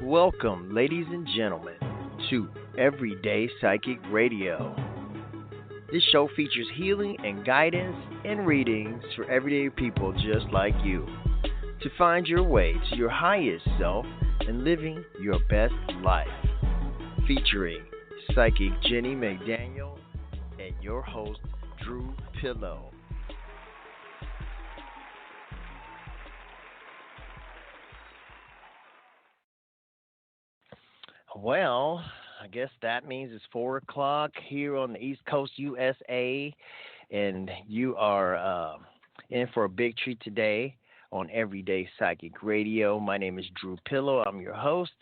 Welcome, ladies and gentlemen, to Everyday Psychic Radio. This show features healing and guidance and readings for everyday people just like you to find your way to your highest self and living your best life. Featuring Psychic Jennie McDaniel and your host, Drew Pillow. Well, I guess that means it's 4 o'clock here on the East Coast, USA, and you are in for a big treat today on Everyday Psychic Radio. My name is Drew Pillow. I'm your host,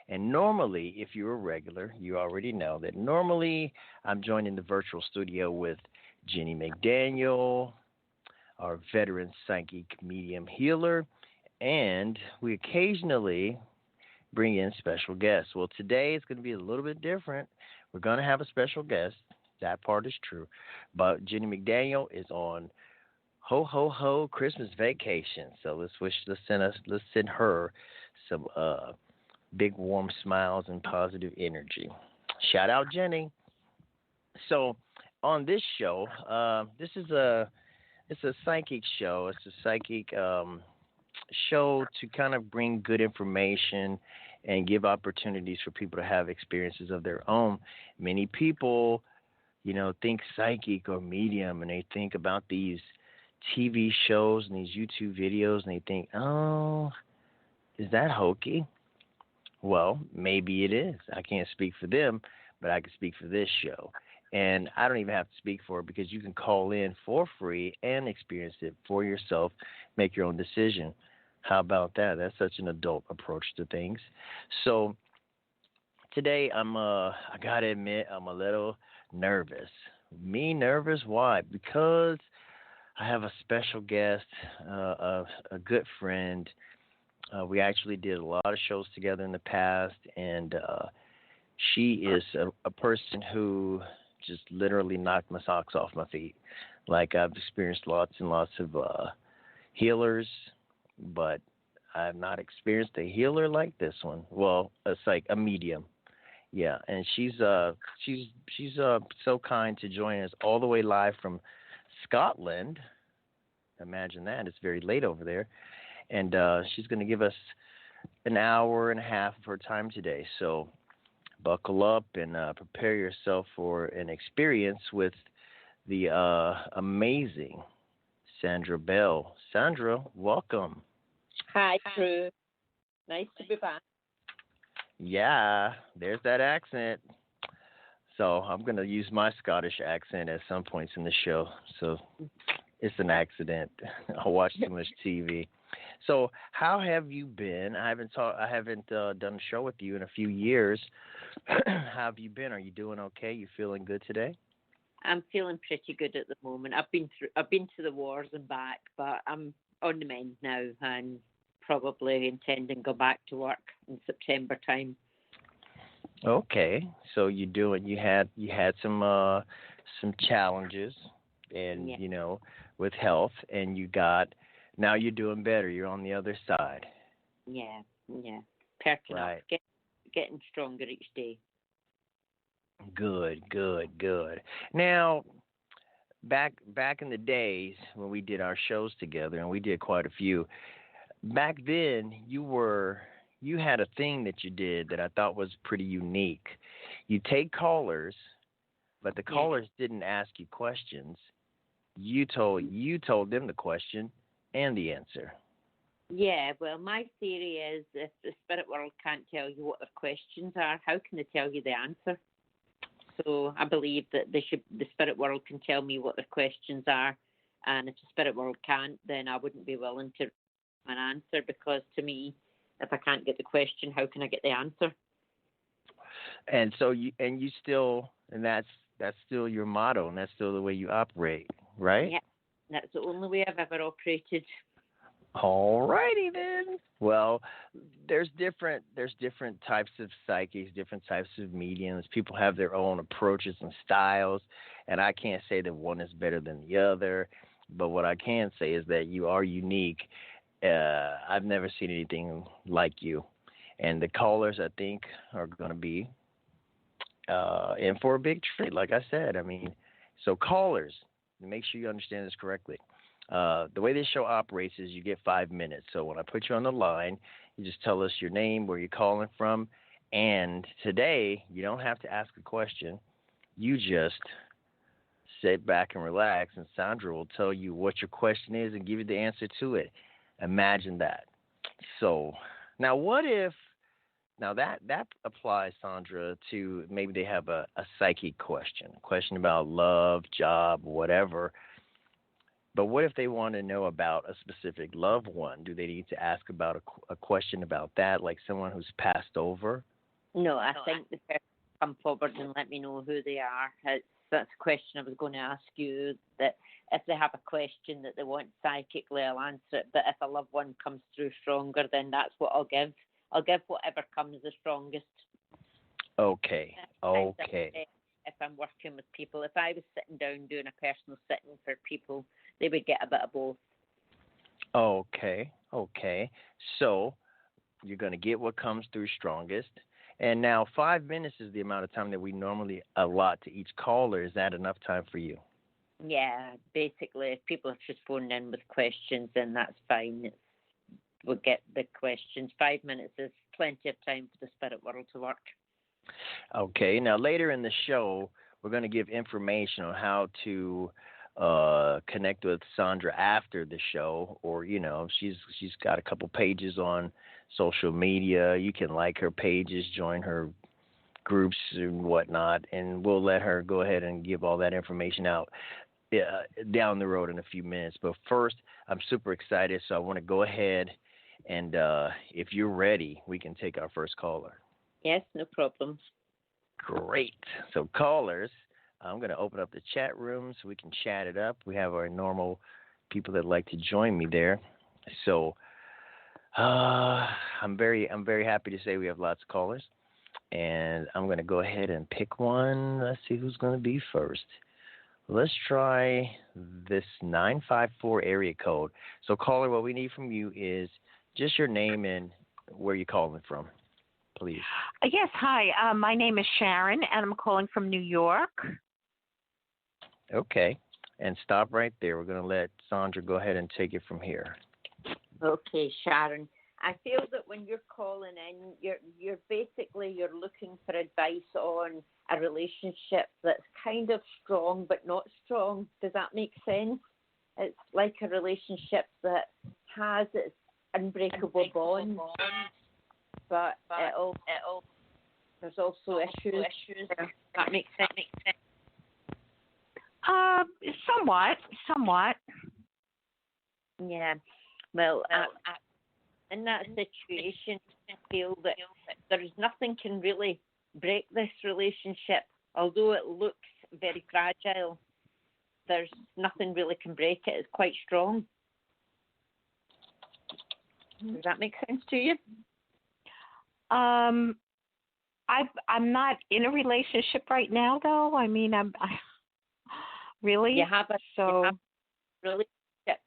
and normally, if you're a regular, you already know that normally I'm joined in the virtual studio with Jennie McDaniel, our veteran psychic medium healer, and we occasionally bring in special guests. Well, today it's going to be a little bit different. We're going to have a special guest. That part is true. But Jennie McDaniel is on ho ho ho Christmas vacation. So let's send her some big warm smiles and positive energy. Shout out Jennie. So on this show, it's a psychic show. It's a psychic show to kind of bring good information and give opportunities for people to have experiences of their own. Many people, think psychic or medium, and they think about these TV shows and these YouTube videos, and they think, oh, is that hokey? Well, maybe it is. I can't speak for them, but I can speak for this show. And I don't even have to speak for it because you can call in for free and experience it for yourself, make your own decision. How about that? That's such an adult approach to things. So today I got to admit, I'm a little nervous. Me nervous? Why? Because I have a special guest, a good friend. We actually did a lot of shows together in the past, and she is a person who just literally knocked my socks off my feet. Like, I've experienced lots and lots of healers, but I've not experienced a healer like this one. Well, it's like a medium. Yeah, and she's so kind to join us all the way live from Scotland. Imagine that. It's very late over there. And she's going to give us an hour and a half of her time today. So buckle up and prepare yourself for an experience with the amazing Sandra Bell. Sandra, welcome. Hi, Drew. Nice to be back. Yeah, there's that accent. So I'm going to use my Scottish accent at some points in the show. So it's an accident. I watch too much TV. So how have you been? I haven't done a show with you in a few years. How have you been? Are you doing okay? You feeling good today? I'm feeling pretty good at the moment. I've been to the wars and back, but I'm on the mend now and probably intending to go back to work in September time. Okay, so you had some challenges, and with health, and now you're doing better. You're on the other side. Yeah, perking right. Up, getting stronger each day. Good. Now, back in the days when we did our shows together, and we did quite a few, back then you had a thing that you did that I thought was pretty unique. You take callers, but the callers didn't ask you questions. You told them the question and the answer. Yeah, well, my theory is if the spirit world can't tell you what their questions are, how can they tell you the answer? So I believe that the spirit world can tell me what their questions are, and if the spirit world can't, then I wouldn't be willing to an answer, because to me, if I can't get the question, how can I get the answer? And so that's still your motto, and that's still the way you operate, right? Yeah, that's the only way I've ever operated. All righty then. Well, there's different types of psychics, different types of mediums. People have their own approaches and styles, and I can't say that one is better than the other. But what I can say is that you are unique. I've never seen anything like you. And the callers, I think, are going to be in for a big treat, like I said. I mean, so callers, make sure you understand this correctly. The way this show operates is you get 5 minutes. So when I put you on the line, you just tell us your name, where you're calling from. And today, you don't have to ask a question. You just sit back and relax, and Sandra will tell you what your question is and give you the answer to it. Imagine that. So now what if, now that applies, Sandra, to maybe they have a psychic question, a question about love, job, whatever. But what if they want to know about a specific loved one? Do they need to ask about a question about that, like someone who's passed over? No, I think the person come forward and let me know who they are. That's a question I was going to ask you, that if they have a question that they want psychically, I'll answer it. But if a loved one comes through stronger, then that's what I'll give. I'll give whatever comes the strongest. Okay. If I'm working with people, if I was sitting down doing a personal sitting for people, they would get a bit of both. Okay. So you're going to get what comes through strongest. And now 5 minutes is the amount of time that we normally allot to each caller. Is that enough time for you? Yeah, basically, if people have just phoned in with questions, then that's fine. We'll get the questions. 5 minutes is plenty of time for the spirit world to work. Okay. Now, later in the show, we're going to give information on how to connect with Sandra after the show, or, you know, she's got a couple pages on social media. You can like her pages, join her groups and whatnot, and we'll let her go ahead and give all that information out down the road in a few minutes. But first, I'm super excited, so I want to go ahead and if you're ready, we can take our first caller. Yes, no problem. Great. So callers, I'm going to open up the chat room so we can chat it up. We have our normal people that like to join me there. So I'm very happy to say we have lots of callers, and I'm going to go ahead and pick one. Let's see who's going to be first. Let's try this 954 area code. So caller, what we need from you is just your name and where you're calling from, please. Yes, hi. My name is Sharon, and I'm calling from New York. Okay, and stop right there. We're going to let Sandra go ahead and take it from here. Okay, Sharon. I feel that when you're calling in, you're basically looking for advice on a relationship that's kind of strong but not strong. Does that make sense? It's like a relationship that has its unbreakable bond, but there's also issues. That makes sense. Somewhat. Yeah. Well, in that situation, I feel that there's nothing can really break this relationship. Although it looks very fragile, there's nothing really can break it. It's quite strong. Does that make sense to you? I'm not in a relationship right now, though. I mean, really. You have a relationship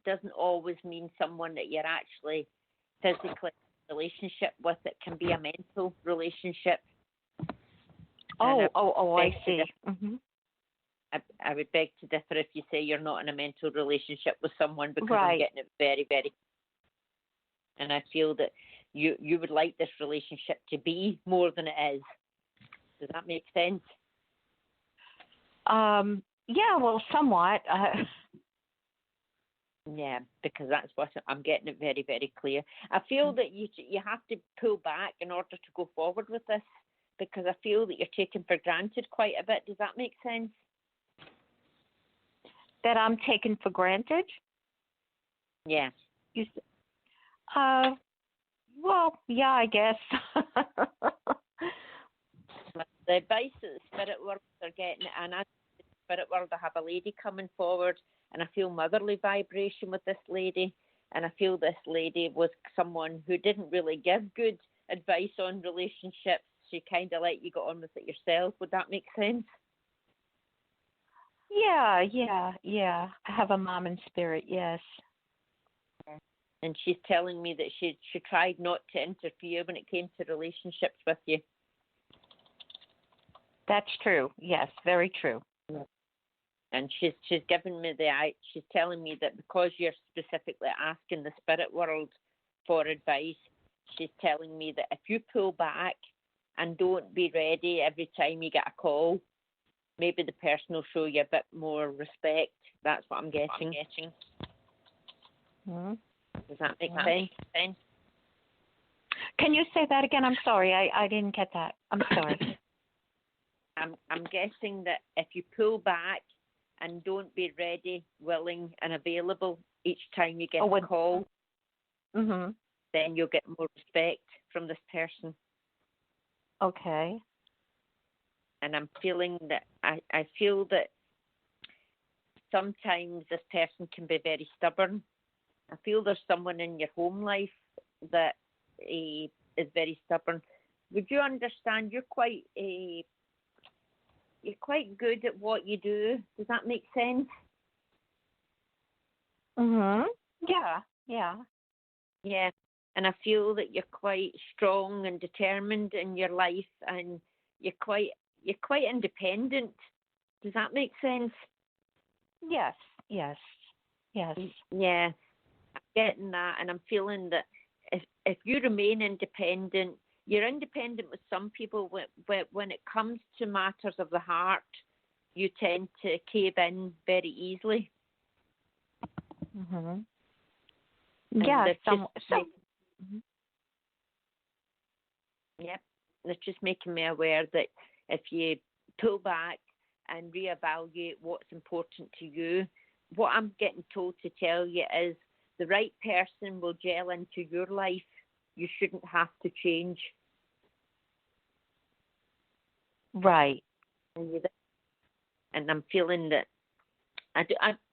doesn't always mean someone that you're actually physically in a relationship with. It can be a mental relationship. I see. Mm-hmm. I would beg to differ if you say you're not in a mental relationship with someone, because right. I'm getting it very, very. And I feel that you would like this relationship to be more than it is. Does that make sense? Yeah, well, somewhat. Yeah, because that's what I'm getting it very, very clear. I feel that you have to pull back in order to go forward with this, because I feel that you're taken for granted quite a bit. Does that make sense? That I'm taken for granted? Yeah. Well, yeah, I guess. The advice that the spirit world are getting, and as the spirit world, I have a lady coming forward, and I feel motherly vibration with this lady, and I feel this lady was someone who didn't really give good advice on relationships. She kind of let you get on with it yourself. Would that make sense? Yeah. I have a mom in spirit, yes. And she's telling me that she tried not to interfere when it came to relationships with you. That's true. Yes, very true. And she's given me she's telling me that because you're specifically asking the spirit world for advice, she's telling me that if you pull back and don't be ready every time you get a call, maybe the person will show you a bit more respect. That's what I'm getting. Mm-hmm. Does that make sense? Can you say that again? I'm sorry, I didn't get that. I'm sorry. I'm guessing that if you pull back and don't be ready, willing, and available each time you get a call, then you'll get more respect from this person. Okay. And I'm feeling that I feel that sometimes this person can be very stubborn. I feel there's someone in your home life that is very stubborn. Would you understand? You're quite good at what you do. Does that make sense? Yeah. Yeah. And I feel that you're quite strong and determined in your life, and you're quite independent. Does that make sense? Yes. Yeah, I'm getting that, and I'm feeling that if you remain independent, you're independent with some people. When it comes to matters of the heart, you tend to cave in very easily. Yeah. Yep. It's just making me aware that if you pull back and reevaluate what's important to you, what I'm getting told to tell you is the right person will gel into your life. You shouldn't have to change. Right. And I'm feeling that I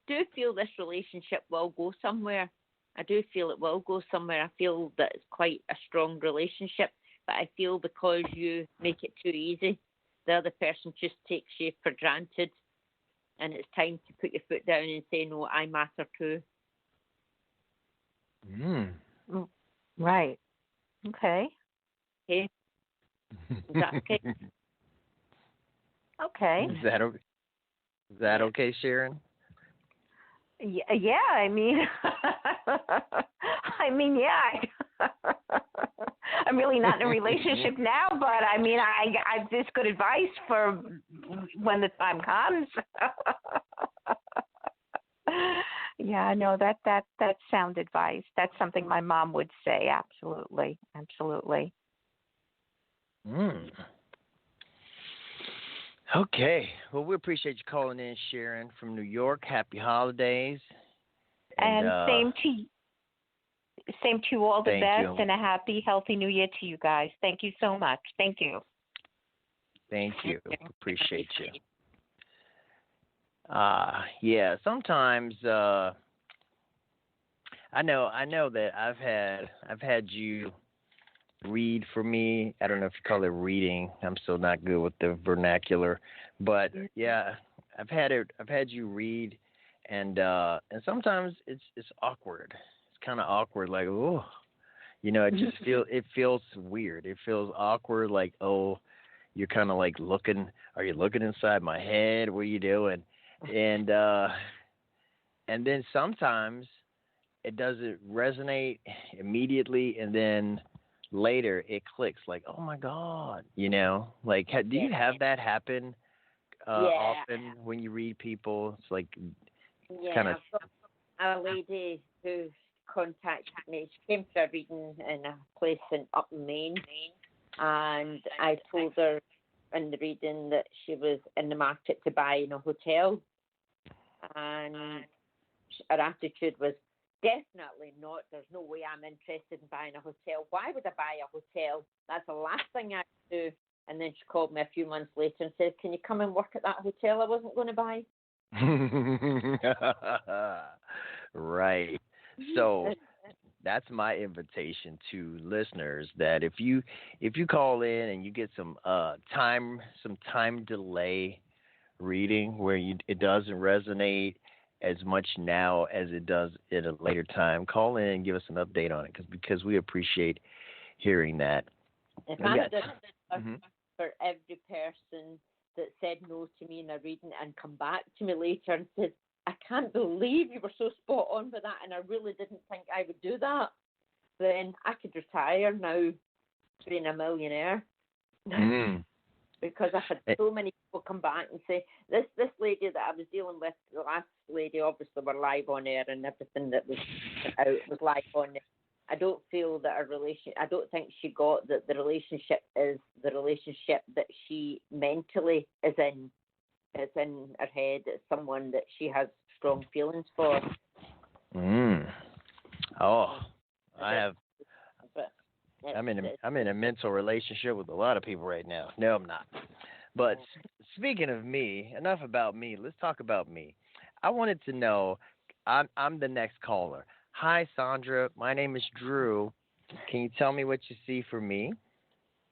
do feel this relationship will go somewhere. I do feel it will go somewhere. I feel that it's quite a strong relationship, but I feel because you make it too easy, the other person just takes you for granted, and it's time to put your foot down and say, no, I matter too. Right. Okay. Okay. Is that okay? Okay. Is that okay, Sharon? Yeah. I mean, yeah. I'm really not in a relationship now, but I mean, I've just good advice for when the time comes. Yeah, no, that's sound advice. That's something my mom would say. Absolutely. Okay. Well, we appreciate you calling in, Sharon from New York. Happy holidays. And same to you. All the best, you. and a happy, healthy New Year to you guys. Thank you so much. Thank you. Thank you. Appreciate you. Yeah. Sometimes I know that I've had you read for me. I don't know if you call it reading. I'm still not good with the vernacular, but yeah, I've had you read, and sometimes it's awkward. It's kind of awkward, like, oh, it just feels weird. It feels awkward, like, oh, you're kind of like looking. Are you looking inside my head? What are you doing? And then sometimes it doesn't resonate immediately, and then later it clicks, like, oh my God, like, do you have that happen often when you read people? It's like, kind of. I've got a lady who contacted me. She came for a reading in a place up in Maine, and I told her in the reading that she was in the market to buy in a hotel, and her attitude was, definitely not. There's no way I'm interested in buying a hotel. Why would I buy a hotel? That's the last thing I do. And then she called me a few months later and said, can you come and work at that hotel I wasn't going to buy? Right. So that's my invitation to listeners, that if you call in and you get some time delay reading where it doesn't resonate, as much now as it does at a later time. Call in and give us an update on it because we appreciate hearing that. If We I got- did for every person that said no to me in a reading and come back to me later and said, I can't believe you were so spot on with that and I really didn't think I would do that, then I could retire now being a millionaire. Because I've had so many people come back and say, this lady that I was dealing with, the last lady, obviously we're live on air and everything that was out was live on air. I don't feel that I don't think she got that the relationship is the relationship that she mentally is in. It's in her head. It's someone that she has strong feelings for. Oh, I have. But I'm in a mental relationship with a lot of people right now. No, I'm not. But speaking of me, enough about me. Let's talk about me. I wanted to know. I'm the next caller. Hi, Sandra. My name is Drew. Can you tell me what you see for me?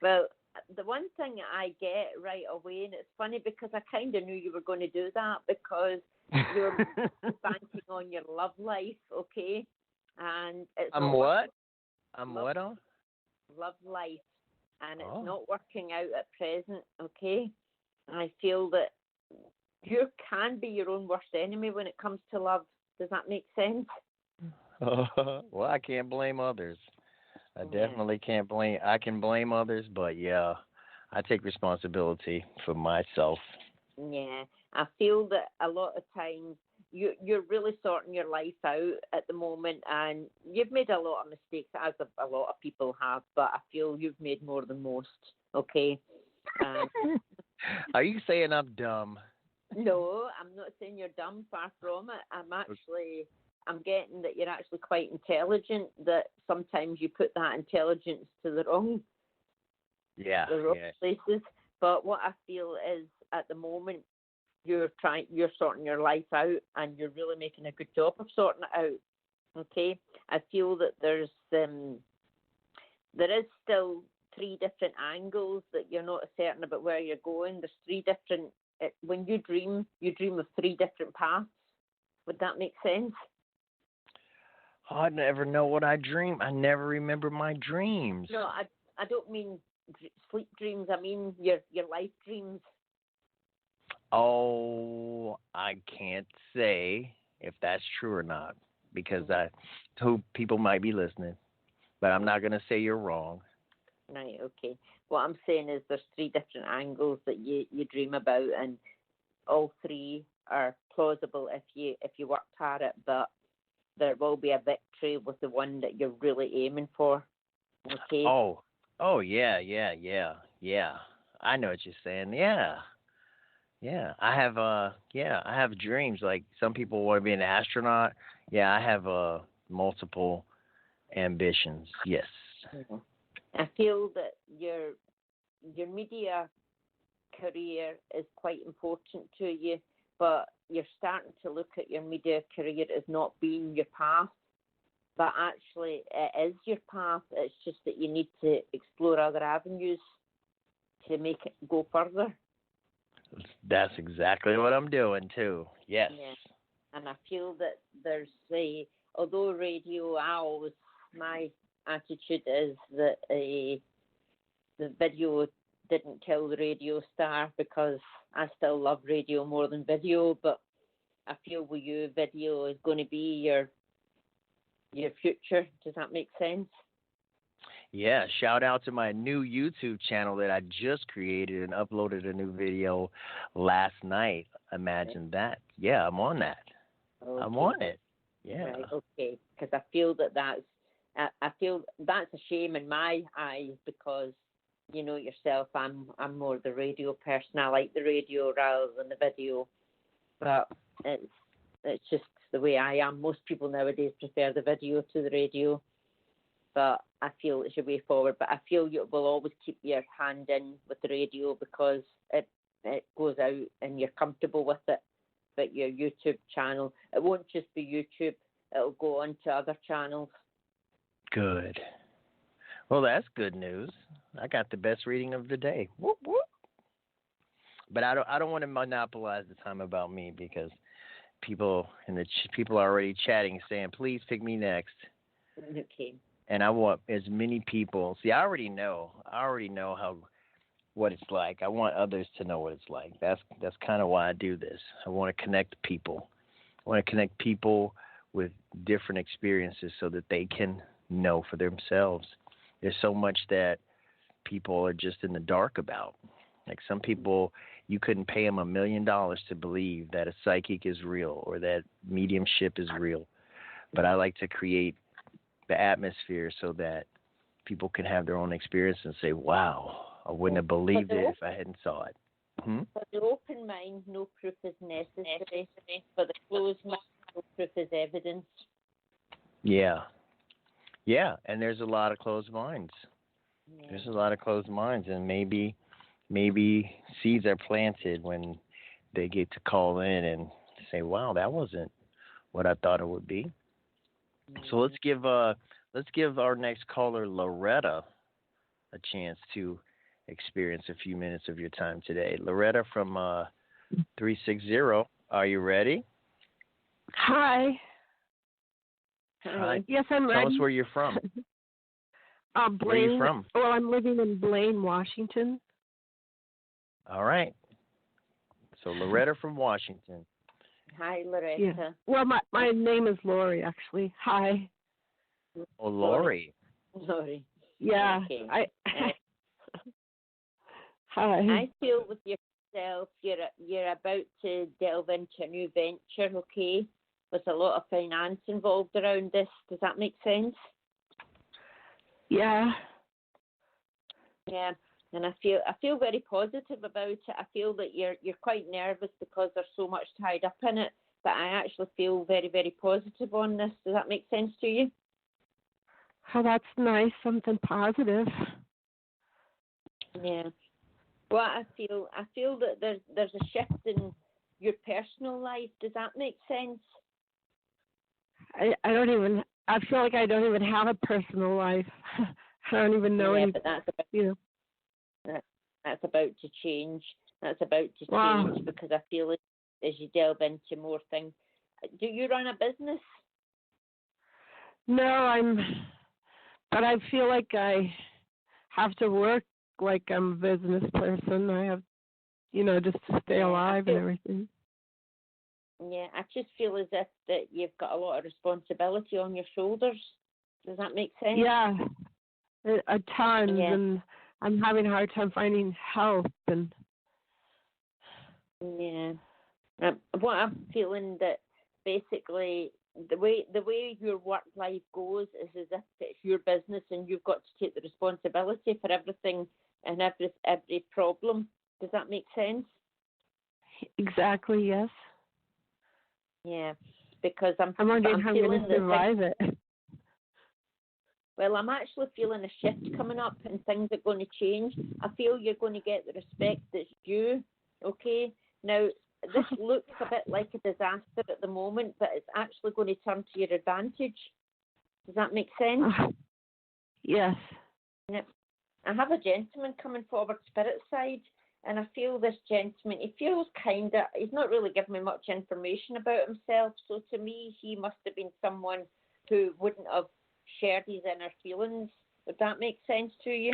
Well, the one thing I get right away, and it's funny because I kind of knew you were going to do that because you're banking on your love life, okay? And it's I'm what? I'm what on? Love life, and it's not working out at present, okay? I feel that you can be your own worst enemy when it comes to love. Does that make sense? Well, I can't blame others. I definitely can't blame. I can blame others, but yeah, I take responsibility for myself. Yeah, I feel that a lot of times you're really sorting your life out at the moment, and you've made a lot of mistakes, as a lot of people have. But I feel you've made more than most. Okay. Are you saying I'm dumb? No, I'm not saying you're dumb. Far from it. I'm getting that you're actually quite intelligent, that sometimes you put that intelligence to the wrong places. But what I feel is at the moment you're sorting your life out and you're really making a good job of sorting it out. Okay? I feel that there is still 3 different angles that you're not certain about where you're going. There's 3 different, when you dream of 3 different paths. Would that make sense? Oh, I never know what I dream. I never remember my dreams. No, I don't mean sleep dreams. I mean your life dreams. Oh, I can't say if that's true or not because people might be listening, but I'm not going to say you're wrong. Right, okay. What I'm saying is there's 3 different angles that you dream about, and all 3 are plausible if you work hard at it, but there will be a victory with the one that you're really aiming for. Okay. Oh, yeah. I know what you're saying. Yeah. I have dreams. Like some people want to be an astronaut. Yeah, I have multiple ambitions. Yes. Mm-hmm. I feel that your media career is quite important to you, but you're starting to look at your media career as not being your path, but actually it is your path. It's just that you need to explore other avenues to make it go further. That's exactly what I'm doing too. Yes. Yeah. And I feel that there's although radio, my attitude is that the video didn't kill the radio star because I still love radio more than video, but I feel with you, video is going to be your future. Does that make sense? Yeah, shout out to my new YouTube channel that I just created and uploaded a new video last night. Imagine that. Yeah, I'm on that. Okay. I'm on it. Yeah. Right, okay, because I feel that's a shame in my eyes because you know yourself, I'm more the radio person. I like the radio rather than the video, but it's just the way I am. Most people nowadays prefer the video to the radio, but I feel it's your way forward. But I feel you will always keep your hand in with the radio because it goes out and you're comfortable with it. But your YouTube channel, it won't just be YouTube. It'll go on to other channels. Good. Well, that's good news. I got the best reading of the day. Whoop, whoop. But I don't want to monopolize the time about me because people and people are already chatting, saying, "Please pick me next." Okay. And I want as many people. See, I already know what it's like. I want others to know what it's like. That's kind of why I do this. I want to connect people. I want to connect people with different experiences so that they can know for themselves. There's so much that people are just in the dark about. Like some people, you couldn't pay them $1 million to believe that a psychic is real or that mediumship is real. But I like to create the atmosphere so that people can have their own experience and say, wow, I wouldn't have believed it if I hadn't saw it. For the open mind, no proof is necessary. For the closed mind, no proof is evidence. Yeah. Yeah, and there's a lot of closed minds. Yeah. There's a lot of closed minds, and maybe seeds are planted when they get to call in and say, wow, that wasn't what I thought it would be. So let's give our next caller, Loretta, a chance to experience a few minutes of your time today. Loretta from 360, are you ready? Hi. Hi. Yes, I'm ready. Tell us where you're from. Blaine. Where are you from? Well, I'm living in Blaine, Washington. All right. So Loretta from Washington. Hi, Loretta. Yeah. Well, my name is Lori, actually. Hi. Oh, Lori. Lori. Yeah. Okay. Hi. I feel with yourself, you're about to delve into a new venture, okay? With a lot of finance involved around this. Does that make sense? Yeah. Yeah. And I feel very positive about it. I feel that you're quite nervous because there's so much tied up in it. But I actually feel very, very positive on this. Does that make sense to you? Oh, that's nice. Something positive. Yeah. Well, I feel that there's a shift in your personal life. Does that make sense? I feel like I don't even have a personal life. I don't even know any. But that's about, you know. That's about to change. That's about to Wow. change because I feel it as you delve into more things. Do you run a business? No, but I feel like I have to work like I'm a business person. I have, just to stay alive and everything. Yeah, I just feel as if that you've got a lot of responsibility on your shoulders. Does that make sense? Yeah, a ton, yeah. And I'm having a hard time finding help. And yeah, what I'm feeling that basically the way your work life goes is as if it's your business and you've got to take the responsibility for everything and every problem. Does that make sense? Exactly. Yes. Yeah, because I'm wondering how I'm feeling going to survive it. Well, I'm actually feeling a shift coming up and things are going to change. I feel you're going to get the respect that's due, okay? Now, this looks a bit like a disaster at the moment, but it's actually going to turn to your advantage. Does that make sense? Yes. Yep. I have a gentleman coming forward spirit side, and I feel this gentleman, he's not really giving me much information about himself, so to me, he must have been someone who wouldn't have shared his inner feelings. Would that make sense to you?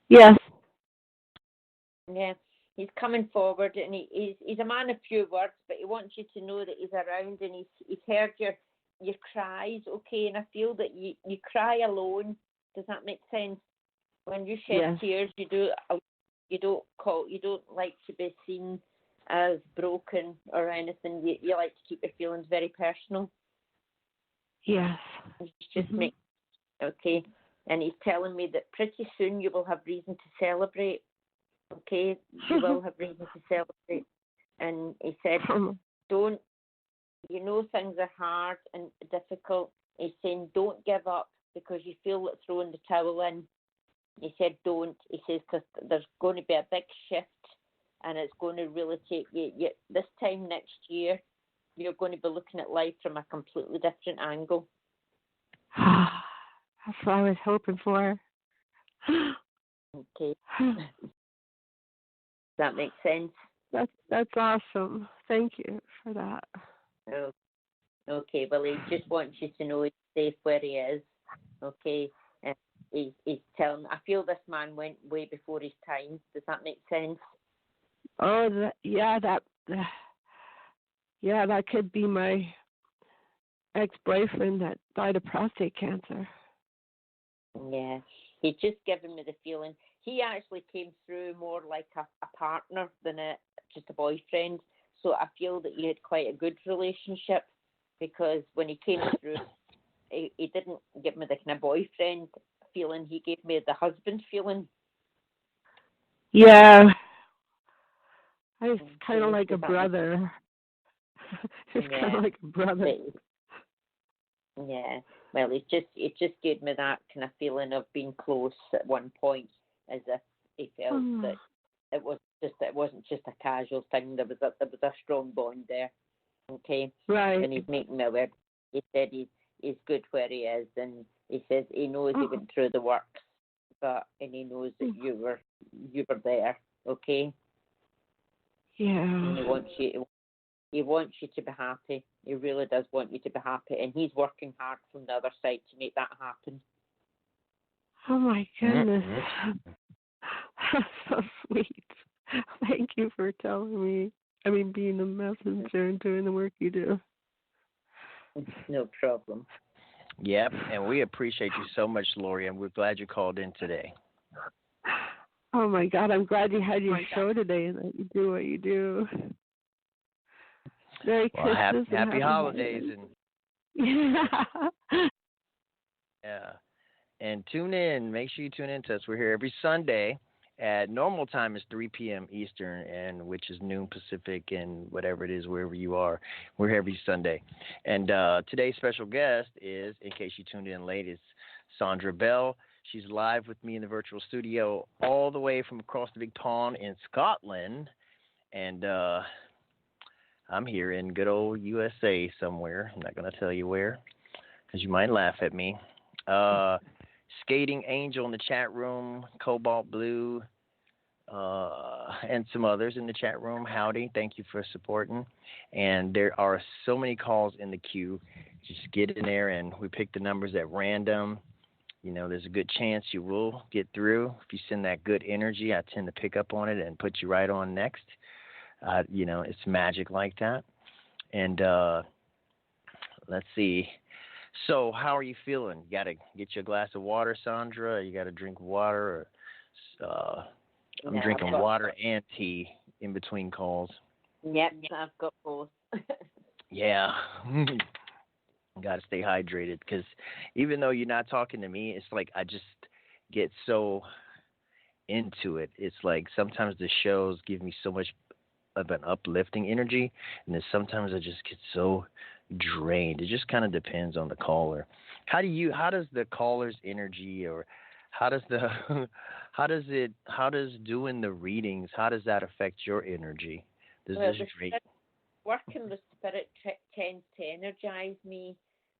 Yes. Yeah, he's coming forward, and he's a man of few words, but he wants you to know that he's around, and he's heard your cries, okay? And I feel that you cry alone. Does that make sense? When you shed tears, you don't like to be seen as broken or anything. You like to keep your feelings very personal. Yes. It's just okay. And he's telling me that pretty soon you will have reason to celebrate. Okay, you will have reason to celebrate. And he said, things are hard and difficult. He's saying, don't give up because you feel like throwing the towel in. He said, don't. He says, because there's going to be a big shift and it's going to really take you this time next year, you're going to be looking at life from a completely different angle. That's what I was hoping for. Okay. Does that make sense? That's awesome. Thank you for that. Oh, okay, well, he just wants you to know he's safe where he is. Okay, and he's telling. I feel this man went way before his time. Does that make sense? Oh, that could be my ex-boyfriend that died of prostate cancer. Yeah, he's just given me the feeling. He actually came through more like a partner than just a boyfriend. So I feel that you had quite a good relationship, because when he came through, he didn't give me the kind of boyfriend feeling. He gave me the husband feeling. Yeah. I was kind of like a brother. It's kind of like a brother. Yeah. Well, it just gave me that kind of feeling of being close at one point, as if he felt that it wasn't just a casual thing. There was a strong bond there. Okay. Right. And he's making me aware. He said he's good where he is, and he says he knows he went through the works, and he knows that you were there. Okay. Yeah. And he wants you to be happy. He really does want you to be happy, and he's working hard from the other side to make that happen. Oh my goodness. That's so sweet. Thank you for telling me. I mean, being a messenger and doing the work you do. No problem. Yep, and we appreciate you so much, Lori, and we're glad you called in today. Oh my God, I'm glad you had your show today and that you do what you do. Merry Christmas. Happy holidays. Yeah. And tune in. Make sure you tune in to us. We're here every Sunday at normal time is 3 p.m. Eastern, and which is noon Pacific, and whatever it is, wherever you are. We're here every Sunday. And today's special guest is, in case you tuned in late, is Sandra Bell. She's live with me in the virtual studio all the way from across the big pond in Scotland. And I'm here in good old USA somewhere. I'm not going to tell you where, because you might laugh at me. Skating Angel in the chat room, Cobalt Blue, and some others in the chat room. Howdy, thank you for supporting. And there are so many calls in the queue. Just get in there, and we pick the numbers at random. You know, there's a good chance you will get through. If you send that good energy, I tend to pick up on it and put you right on next. You know, it's magic like that. And let's see. So how are you feeling? You got to get you a glass of water, Sandra? You got to drink water? Or I'm drinking water and tea in between calls. Yep, I've got both. Yeah. Got to stay hydrated, because even though you're not talking to me, it's like I just get so into it. It's like sometimes the shows give me so much of an uplifting energy, and then sometimes I just get so drained. It just kind of depends on the caller. How does the caller's energy, or how does doing the readings, how does that affect your energy? Working with spirit tends to energize me.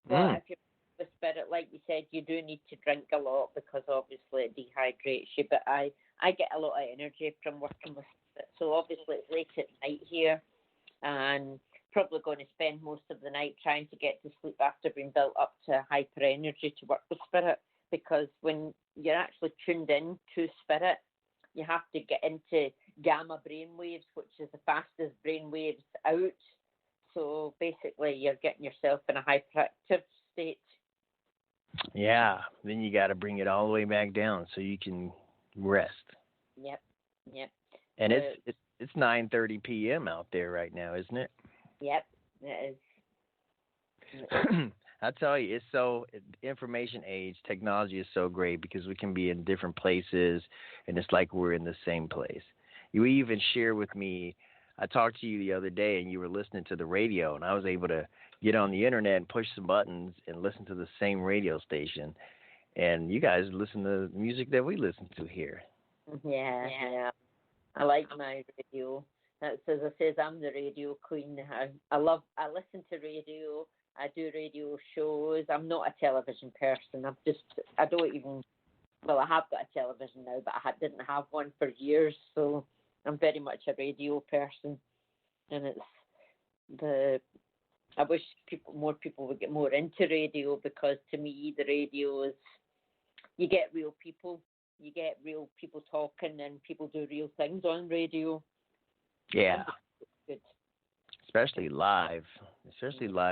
But if you're with spirit, like you said, you do need to drink a lot, because obviously it dehydrates you. But I get a lot of energy from working with spirit. So obviously it's late at night here, and probably going to spend most of the night trying to get to sleep after being built up to hyper energy to work with spirit. Because when you're actually tuned in to spirit, you have to get into gamma brainwaves, which is the fastest brainwaves out. So basically, you're getting yourself in a hyperactive state. Yeah, then you got to bring it all the way back down so you can rest. Yep. And it's 9:30 p.m. out there right now, isn't it? Yep, it is. I tell you, information age, technology is so great, because we can be in different places, and it's like we're in the same place. You even share with me, I talked to you the other day, and you were listening to the radio, and I was able to get on the internet and push some buttons and listen to the same radio station. And you guys listen to the music that we listen to here. Yeah. I like my radio. That's, as I says, I'm the radio queen. I listen to radio. I do radio shows. I'm not a television person. I have got a television now, but I didn't have one for years. So I'm very much a radio person, and I wish more people would get more into radio, because to me the radio is, you get real people talking, and people do real things on radio. Yeah. Good. Especially live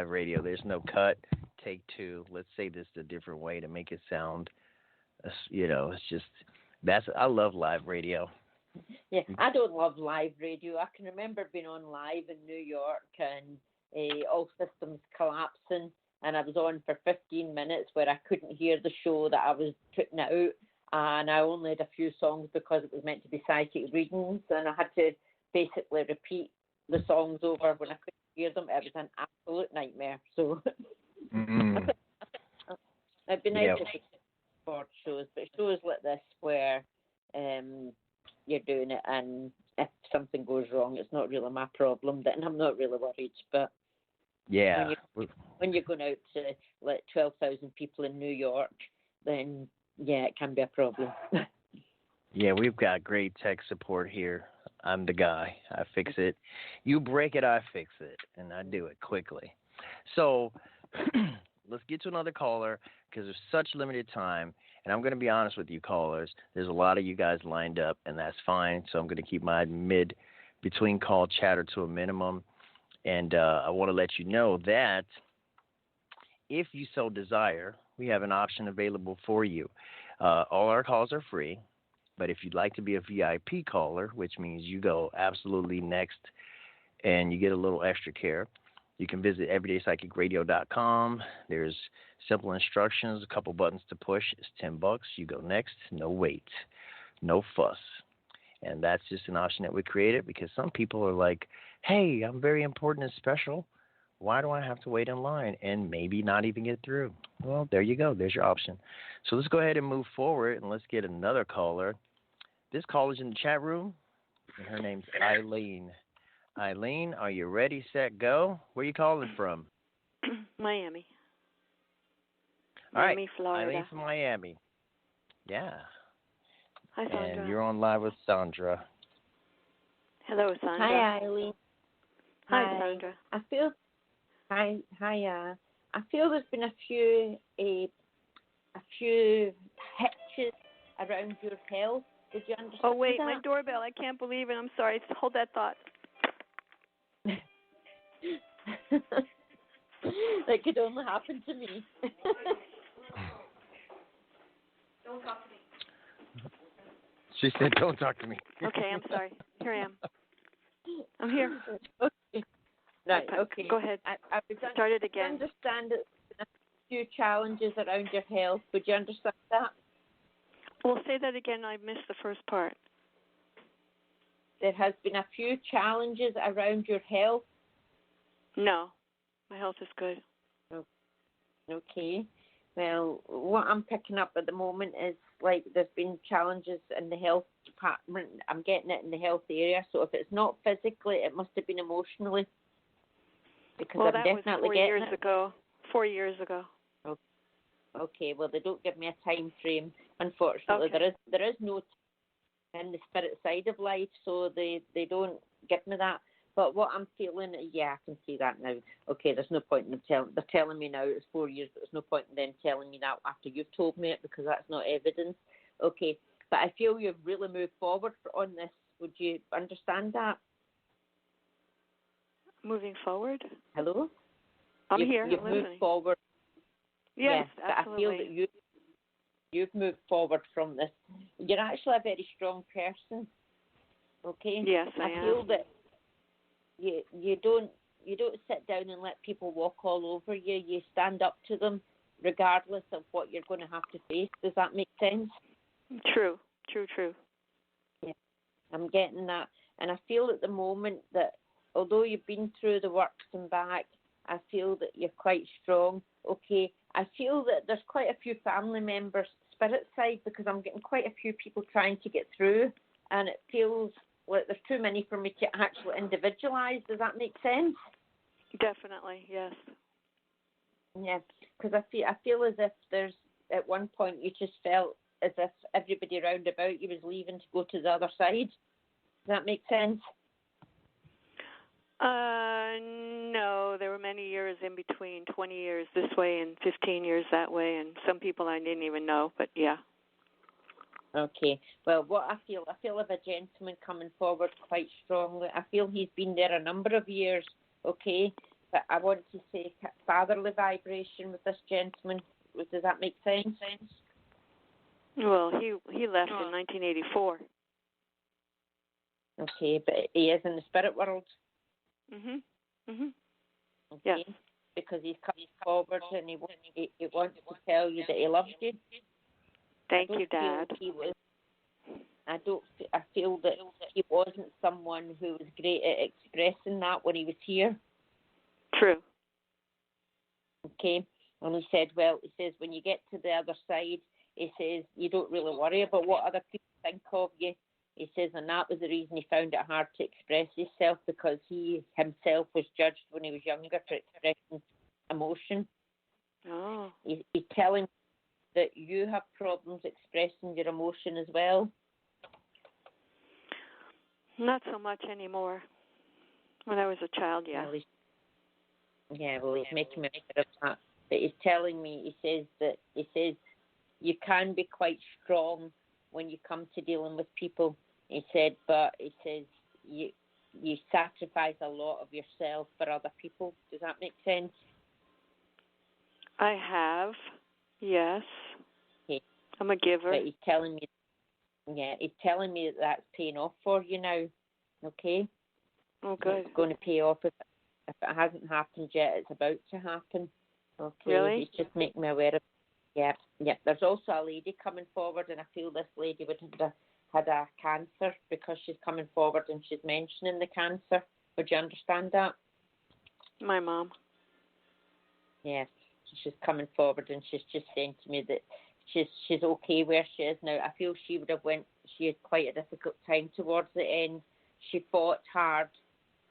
radio. There's no cut, take two. Let's say this a different way to make it sound. It's just I love live radio. Yeah, I don't love live radio. I can remember being on live in New York and all systems collapsing, and I was on for 15 minutes where I couldn't hear the show that I was putting out, and I only had a few songs because it was meant to be psychic readings, and I had to basically repeat the songs over when I couldn't hear them. It was an absolute nightmare. So it'd be nice if it's sport shows, but shows like this where you're doing it, and if something goes wrong, it's not really my problem. Then I'm not really worried. But when you're going out to like 12,000 people in New York, then it can be a problem. Yeah, we've got great tech support here. I'm the guy. I fix it. You break it, I fix it, and I do it quickly. So let's get to another caller, because there's such limited time. And I'm going to be honest with you, callers. There's a lot of you guys lined up, and that's fine. So I'm going to keep my between call chatter to a minimum. And I want to let you know that if you so desire, we have an option available for you. All our calls are free. But if you'd like to be a VIP caller, which means you go absolutely next and you get a little extra care, you can visit everydaypsychicradio.com. There's simple instructions, a couple buttons to push. It's $10. You go next. No wait. No fuss. And that's just an option that we created because some people are like, hey, I'm very important and special. Why do I have to wait in line and maybe not even get through? Well, there you go. There's your option. So let's go ahead and move forward, and let's get another caller. This caller's in the chat room, and her name's Eileen. Eileen, are you ready, set, go? Where are you calling from? Miami. All right, Miami, Florida. Eileen from Miami. Yeah. Hi, Sandra. And you're on live with Sandra. Hello, Sandra. Hi, Eileen. Hi, Sandra. I feel there's been a few hitches around your health. Did you understand? Oh wait, that? my doorbell! I can't believe it. I'm sorry. Hold that thought. That could only happen to me. Don't talk to me. She said, "Don't talk to me." Okay, I'm sorry. Here I am. I'm here. Okay. Right. Okay. Go ahead. I would start it again. Understand that there's a few challenges around your health. Would you understand that? Well, say that again. I missed the first part. There has been a few challenges around your health. No, my health is good. Okay. Well, what I'm picking up at the moment is like there's been challenges in the health department. I'm getting it in the health area. So if it's not physically, it must have been emotionally. Because well, I'm that definitely was 4 years ago. 4 years ago. Okay. Well, they don't give me a time frame. Unfortunately, okay. there is no time in the spirit side of life, so they don't give me that. But what I'm feeling, I can see that now. Okay, there's no point in them they're telling me now it's 4 years, but there's no point in them telling me that after you've told me it because that's not evidence. Okay, but I feel you've really moved forward on this. Would you understand that? Moving forward? Hello? I'm here. You've I'm listening. moved forward. Yes, absolutely. I feel that you've moved forward from this. You're actually a very strong person. Okay? Yes, I am. I feel that you don't sit down and let people walk all over you. You stand up to them regardless of what you're going to have to face. Does that make sense? True. Yeah, I'm getting that. And I feel at the moment that although you've been through the works and back, I feel that you're quite strong. Okay, I feel that there's quite a few family members, spirit side, because I'm getting quite a few people trying to get through, and it feels like there's too many for me to actually individualize. Does that make sense? Definitely, yes. Yeah, because I feel as if there's, at one point you just felt as if everybody round about you was leaving to go to the other side. Does that make sense? No, there were many years in between, 20 years this way and 15 years that way, and some people I didn't even know, but yeah. Okay. Well, what I feel of a gentleman coming forward quite strongly. I feel he's been there a number of years, okay? But I want to say fatherly vibration with this gentleman. Does that make sense? Well, he left in 1984. Okay, but he is in the spirit world. Mhm. Mhm. Okay. Yes. Because he's coming forward and he wants to tell you that he loves you. Thank you, Dad. I feel that he wasn't someone who was great at expressing that when he was here. True. Okay. And he says when you get to the other side, he says you don't really worry about what other people think of you. He says, and that was the reason he found it hard to express himself, because he himself was judged when he was younger for expressing emotion. Oh. He's telling that you have problems expressing your emotion as well. Not so much anymore. When I was a child, yeah. Well, he's making me aware of that. But he's telling me, he says you can be quite strong when you come to dealing with people. He says you sacrifice a lot of yourself for other people. Does that make sense? I have, yes. Okay. I'm a giver. But he's telling me that that's paying off for you now. Okay. Oh, good. It's going to pay off if it hasn't happened yet. It's about to happen. Okay. Really? He's just making me aware of. Yeah. There's also a lady coming forward, and I feel this lady would have had a cancer, because she's coming forward and she's mentioning the cancer. Would you understand that? My mom. Yes. She's coming forward and she's just saying to me that she's okay where she is now. I feel she had quite a difficult time towards the end. She fought hard,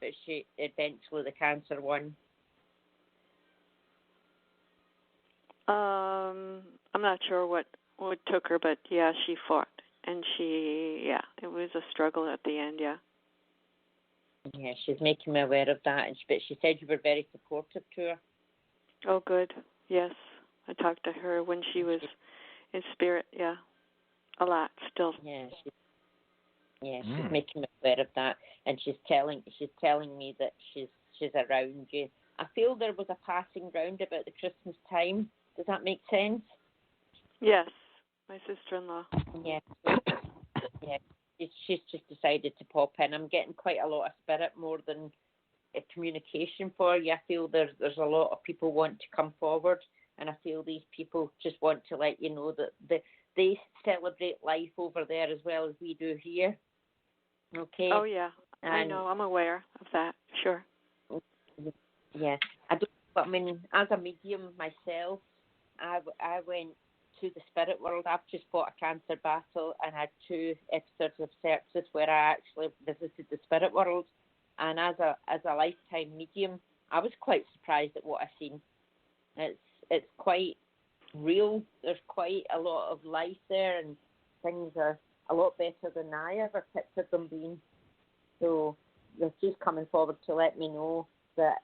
but she eventually the cancer won. I'm not sure what took her, but yeah, she fought, and it was a struggle at the end, yeah. Yeah, she's making me aware of that, but she said you were very supportive to her. Oh, good. Yes, I talked to her when she was in spirit. Yeah, a lot still. Yeah, she's making me aware of that, and she's telling me that she's around you. I feel there was a passing round about the Christmas time. Does that make sense? Yes, my sister-in-law. Yeah. Yeah. She's just decided to pop in. I'm getting quite a lot of spirit, more than a communication for you. I feel there's a lot of people want to come forward, and I feel these people just want to let you know that they celebrate life over there as well as we do here. Okay. Oh yeah, I know. I'm aware of that. Sure. Yeah, I mean, as a medium myself, I went to the spirit world. I've just fought a cancer battle and had 2 episodes of sepsis where I actually visited the spirit world. And as a lifetime medium, I was quite surprised at what I seen. It's quite real. There's quite a lot of life there, and things are a lot better than I ever pictured them being. So they're just coming forward to let me know that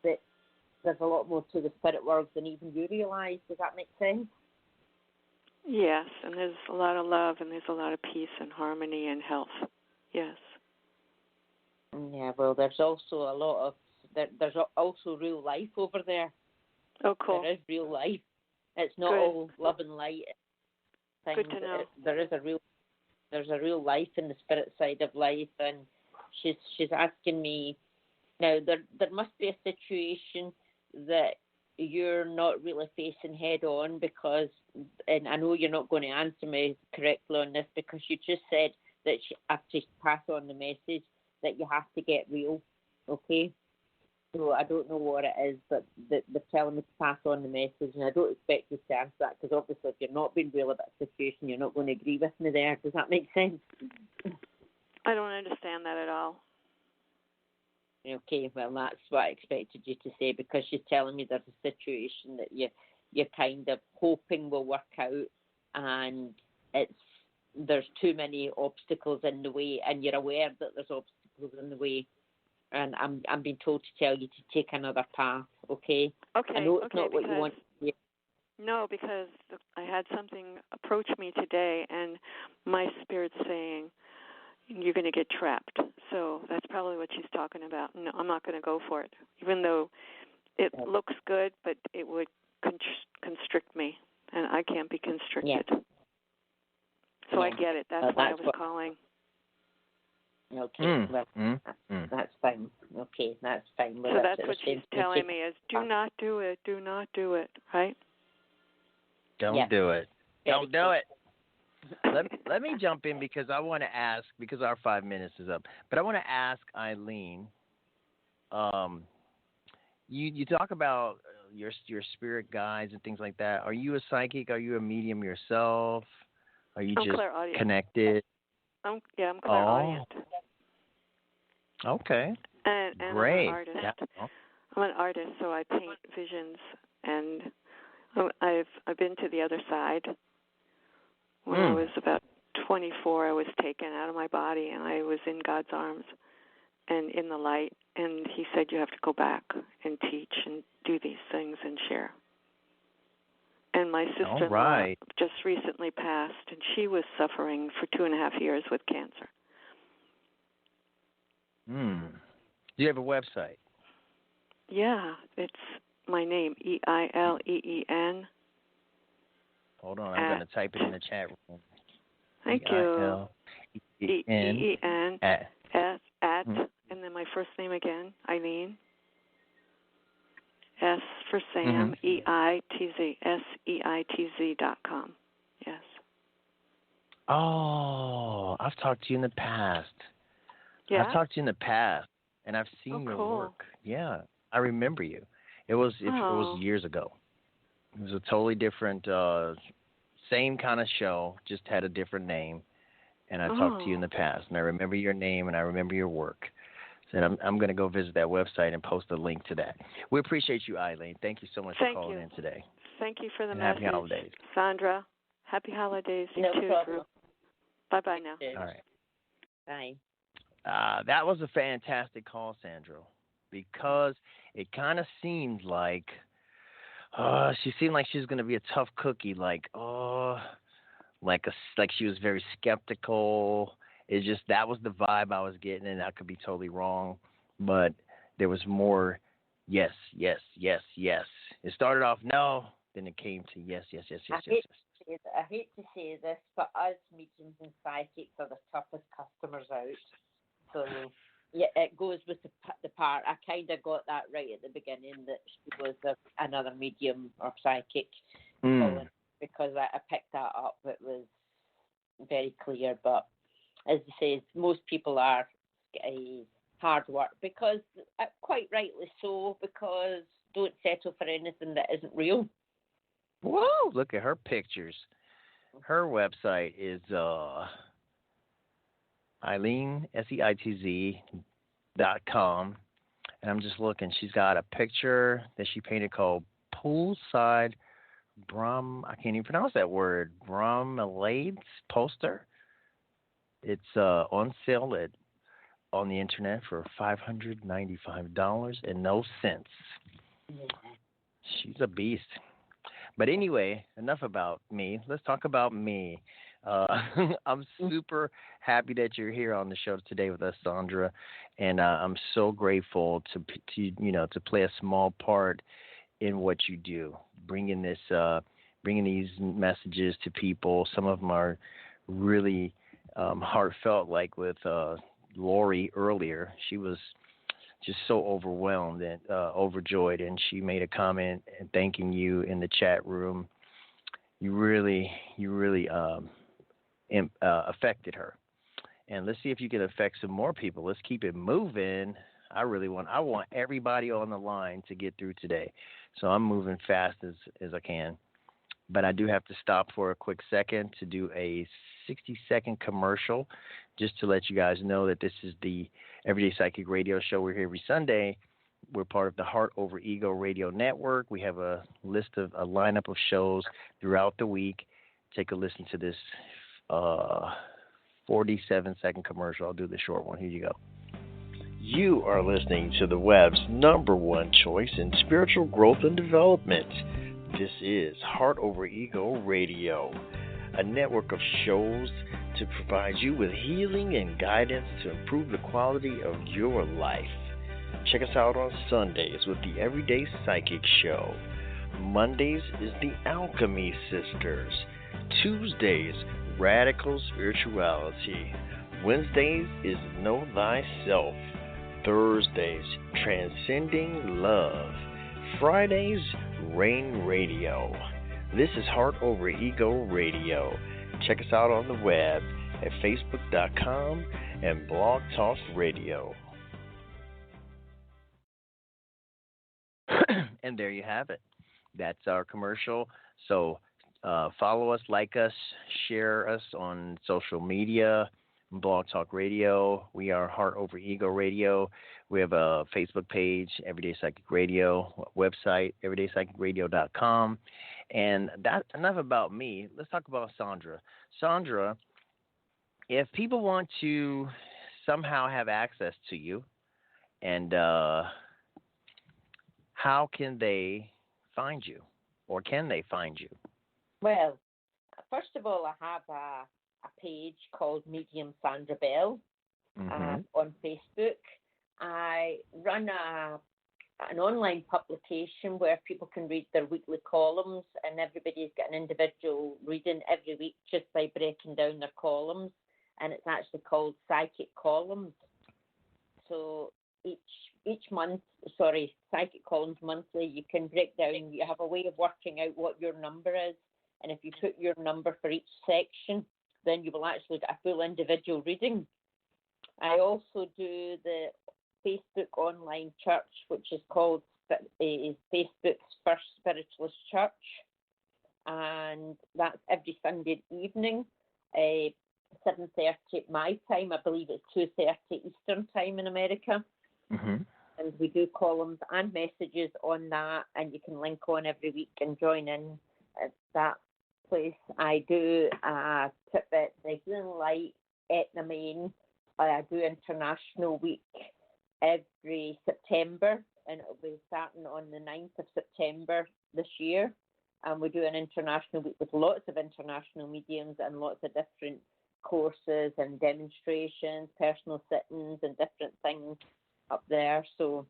there's a lot more to the spirit world than even you realise. Does that make sense? Yes, and there's a lot of love, and there's a lot of peace and harmony and health. Yes. Yeah, well, there's also there's also real life over there. Oh, cool. There is real life. It's not Good. all love and light. Good to know. There's a real life in the spirit side of life, and she's asking me now. There must be a situation that you're not really facing head on, because, and I know you're not going to answer me correctly on this, because you just said that I have to pass on the message that you have to get real, okay? So I don't know what it is, but they're telling me to pass on the message, and I don't expect you to answer that, because obviously if you're not being real about the situation, you're not going to agree with me there. Does that make sense? I don't understand that at all. Okay, well, that's what I expected you to say, because you're telling me there's a situation that you're kind of hoping will work out, and it's there's too many obstacles in the way, and you're aware that there's obstacles in the way, and I'm being told to tell you to take another path. Okay. Okay. I know it's not what you want to hear. No, because I had something approach me today, and my spirit's saying you're going to get trapped. So that's probably what she's talking about. No, I'm not going to go for it, even though it looks good, but it would constrict me, and I can't be constricted. Yeah. So I get it. That's why I was calling. Okay, that's fine. Okay, that's fine. So that's what she's telling me is do not do it, right? Don't do it. Don't do it. Let me jump in because I want to ask, because our 5 minutes is up, but I want to ask Eileen, you talk about your spirit guides and things like that. Are you a psychic? Are you a medium yourself? Are you just connected? I'm clairaudient. Okay. And great. I'm an artist. Yeah. I'm an artist, so I paint visions, and I've been to the other side. When I was about 24, I was taken out of my body, and I was in God's arms and in the light. And He said, "You have to go back and teach and do these things and share." And my sister-in-law just recently passed, and she was suffering for 2.5 years with cancer. Do you have a website? Yeah, it's my name, Eileen. Hold on, I'm going to type it in the chat room. Thank you. Eileen at and then my first name again, Eileen. S for Sam, EITZ, SEITZ.com. Yes. Oh, I've talked to you in the past. Yeah? I've talked to you in the past, and I've seen your work. Yeah, I remember you. It was years ago. It was a totally different, same kind of show, just had a different name. And I talked to you in the past, and I remember your name, and I remember your work. And I'm going to go visit that website and post a link to that. We appreciate you, Eileen. Thank you so much for calling in today. Thank you for the message. Happy holidays. Sandra, happy holidays. You too, problem. Bye-bye now. All right. Bye. That was a fantastic call, Sandra, because it kind of seemed like she seemed like she was going to be a tough cookie, like she was very skeptical. It's just that was the vibe I was getting, and I could be totally wrong, but there was more yes, yes, yes, yes. It started off no, then it came to yes, yes, yes, yes, yes, yes. I hate to say this, but us mediums and psychics are the toughest customers out. So yeah, it goes with the part. I kind of got that right at the beginning that she was another medium or psychic, because I picked that up. It was very clear, but as I say, most people are hard work because, quite rightly so, because don't settle for anything that isn't real. Whoa! Look at her pictures. Her website is Eileen, SEITZ.com, and I'm just looking. She's got a picture that she painted called Poolside I can't even pronounce that word. Bromelade's poster. It's on sale on the internet for $595 and no cents. Yeah. She's a beast. But anyway, enough about me. Let's talk about me. I'm super happy that you're here on the show today with us, Sandra, and I'm so grateful to play a small part in what you do, bringing these messages to people. Some of them are really heartfelt, like with Lori earlier. She was just so overwhelmed and overjoyed, and she made a comment and thanking you in the chat room. You really affected her, and let's see if you can affect some more people. Let's keep it moving. I want everybody on the line to get through today, so I'm moving fast as I can. But I do have to stop for a quick second to do a 60-second commercial just to let you guys know that this is the Everyday Psychic Radio Show. We're here every Sunday. We're part of the Heart Over Ego Radio Network. We have a lineup of shows throughout the week. Take a listen to this 47-second commercial. I'll do the short one. Here you go. You are listening to the web's #1 choice in spiritual growth and development. This is Heart Over Ego Radio, a network of shows to provide you with healing and guidance to improve the quality of your life. Check us out on Sundays with the Everday Psychic Show. Mondays is the Alchemy Sisters. Tuesdays, Radical Spirituality. Wednesdays is Know Thyself. Thursdays, Transcending Love. Fridays, Rain Radio. This is Heart Over Ego Radio. Check us out on the web at facebook.com and Blog Talk Radio. And there you have it. That's our commercial. So follow us, like us, share us on social media, Blog Talk Radio. We are Heart Over Ego Radio. We have a Facebook page, Everyday Psychic Radio, website, everydaypsychicradio.com. And that's enough about me. Let's talk about Sandra. Sandra, if people want to somehow have access to you, and how can they find you, or can they find you? Well, first of all, I have a page called Medium Sandra Bell on Facebook. I run an online publication where people can read their weekly columns, and everybody's got an individual reading every week just by breaking down their columns, and it's actually called Psychic Columns. So each month, Psychic Columns monthly, you can break down, you have a way of working out what your number is, and if you put your number for each section, then you will actually get a full individual reading. I also do the Facebook online church, which is called Facebook's First Spiritualist Church, and that's every Sunday evening, 7:30 my time. I believe it's 2:30 Eastern time in America. And we do columns and messages on that, and you can link on every week and join in at that place. I do Tibet, the Green Light, Etna, Maine. I do International Week every September, and it'll be starting on the 9th of September this year. And we do an International Week with lots of international mediums and lots of different courses and demonstrations, personal sittings and different things up there. So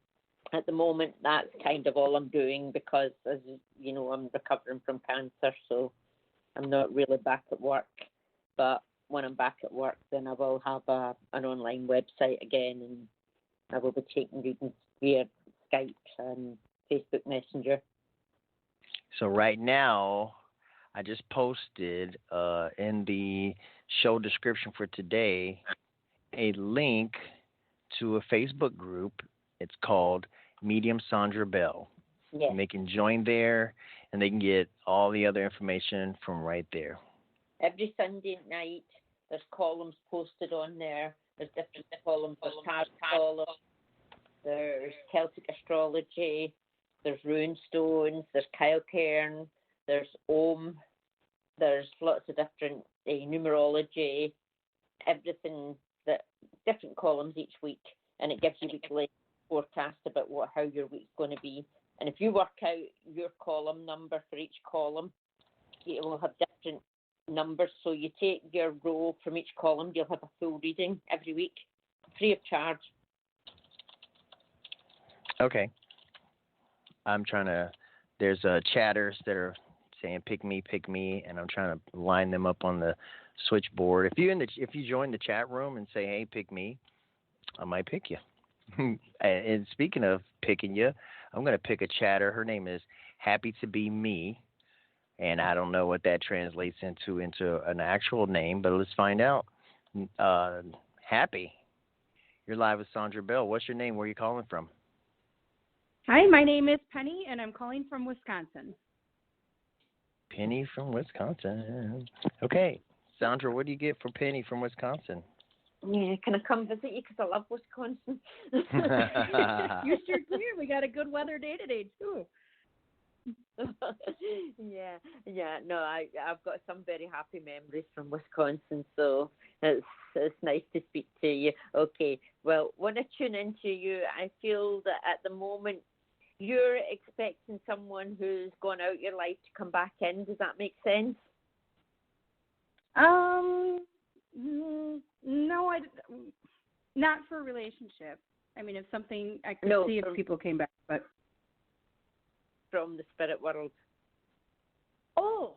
at the moment, that's kind of all I'm doing because, as you know, I'm recovering from cancer, so I'm not really back at work. But when I'm back at work, then I will have an online website again, and I will be taking readings via Skype and Facebook Messenger. So right now, I just posted in the show description for today a link to a Facebook group. It's called Medium Sandra Bell. Yes. And they can join there, and they can get all the other information from right there. Every Sunday night, there's columns posted on there. There's different columns. There's tarot columns. There's Celtic astrology. There's rune stones. There's Kyle Cairn. There's Om. There's lots of different numerology. Everything, different columns each week, and it gives you weekly forecast about how your week's going to be. And if you work out your column number for each column, you will have different numbers. So you take your row from each column, you'll have a full reading every week, free of charge. Okay. There's chatters that are saying pick me, and I'm trying to line them up on the switchboard. If you join the chat room and say, hey, pick me, I might pick you. And speaking of picking you, I'm going to pick a chatter. Her name is Happy to Be Me, and I don't know what that translates into an actual name, but let's find out. Happy, you're live with Sandra Bell. What's your name? Where are you calling from? Hi, my name is Penny, and I'm calling from Wisconsin. Penny from Wisconsin. Okay. Sandra, what do you get for Penny from Wisconsin? Yeah, can I come visit you because I love Wisconsin? You sure do. We got a good weather day today, too. yeah. No, I've got some very happy memories from Wisconsin, so it's nice to speak to you. Okay, well, when I tune into you, I feel that at the moment you're expecting someone who's gone out your life to come back in. Does that make sense? No, not for a relationship. I mean, if something I could see if people came back, but from the spirit world. Oh,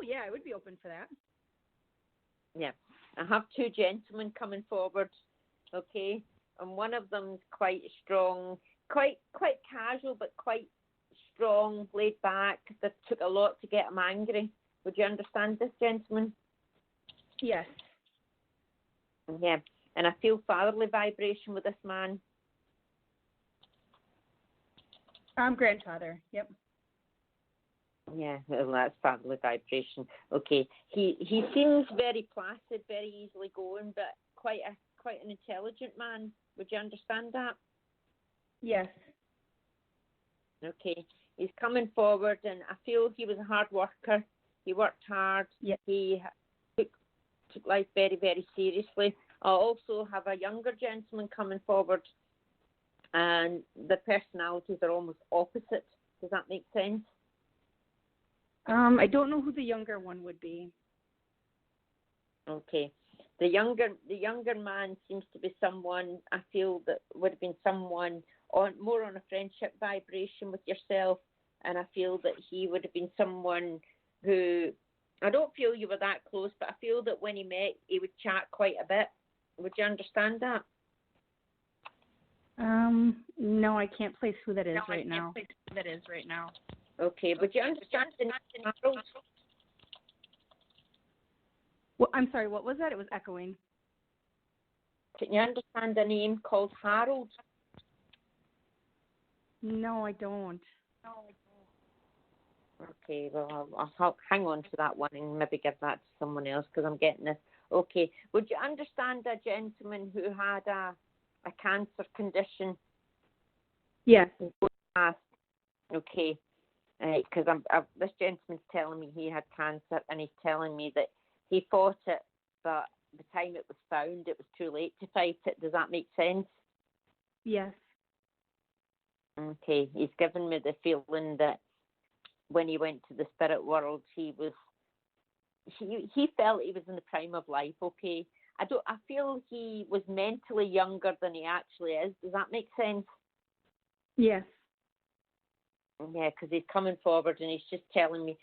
yeah, I would be open for that. Yeah, I have two gentlemen coming forward, okay, and one of them's quite strong, quite casual, but quite strong, laid back. That took a lot to get him angry. Would you understand this, gentleman? Yes. Yeah, and I feel fatherly vibration with this man. Grandfather. Yep. Yeah, well, that's fatherly vibration. Okay, he seems very placid, very easily going, but quite an intelligent man. Would you understand that? Yes. Okay, he's coming forward, and I feel he was a hard worker. He worked hard. Yep. He took life very, very seriously. I also have a younger gentleman coming forward, and the personalities are almost opposite. Does that make sense? I don't know who the younger one would be. Okay. The younger man seems to be someone I feel that would have been someone more on a friendship vibration with yourself, and I feel that he would have been someone who, I don't feel you were that close, but I feel that when he met, he would chat quite a bit. Would you understand that? No, I can't place who that is right now. Okay, but you understand the name Harold? Well, I'm sorry, what was that? It was echoing. Can you understand a name called Harold? No, I don't. Okay, well, I'll hang on to that one and maybe give that to someone else because I'm getting this. Okay, would you understand a gentleman who had a cancer condition? Yes. Okay, because this gentleman's telling me he had cancer, and he's telling me that he fought it, but by the time it was found, it was too late to fight it. Does that make sense? Yes. Okay, he's given me the feeling that when he went to the spirit world, he felt he was in the prime of life. Okay, I feel he was mentally younger than he actually is. Does that make sense? Yes. Yeah, because he's coming forward and he's just telling me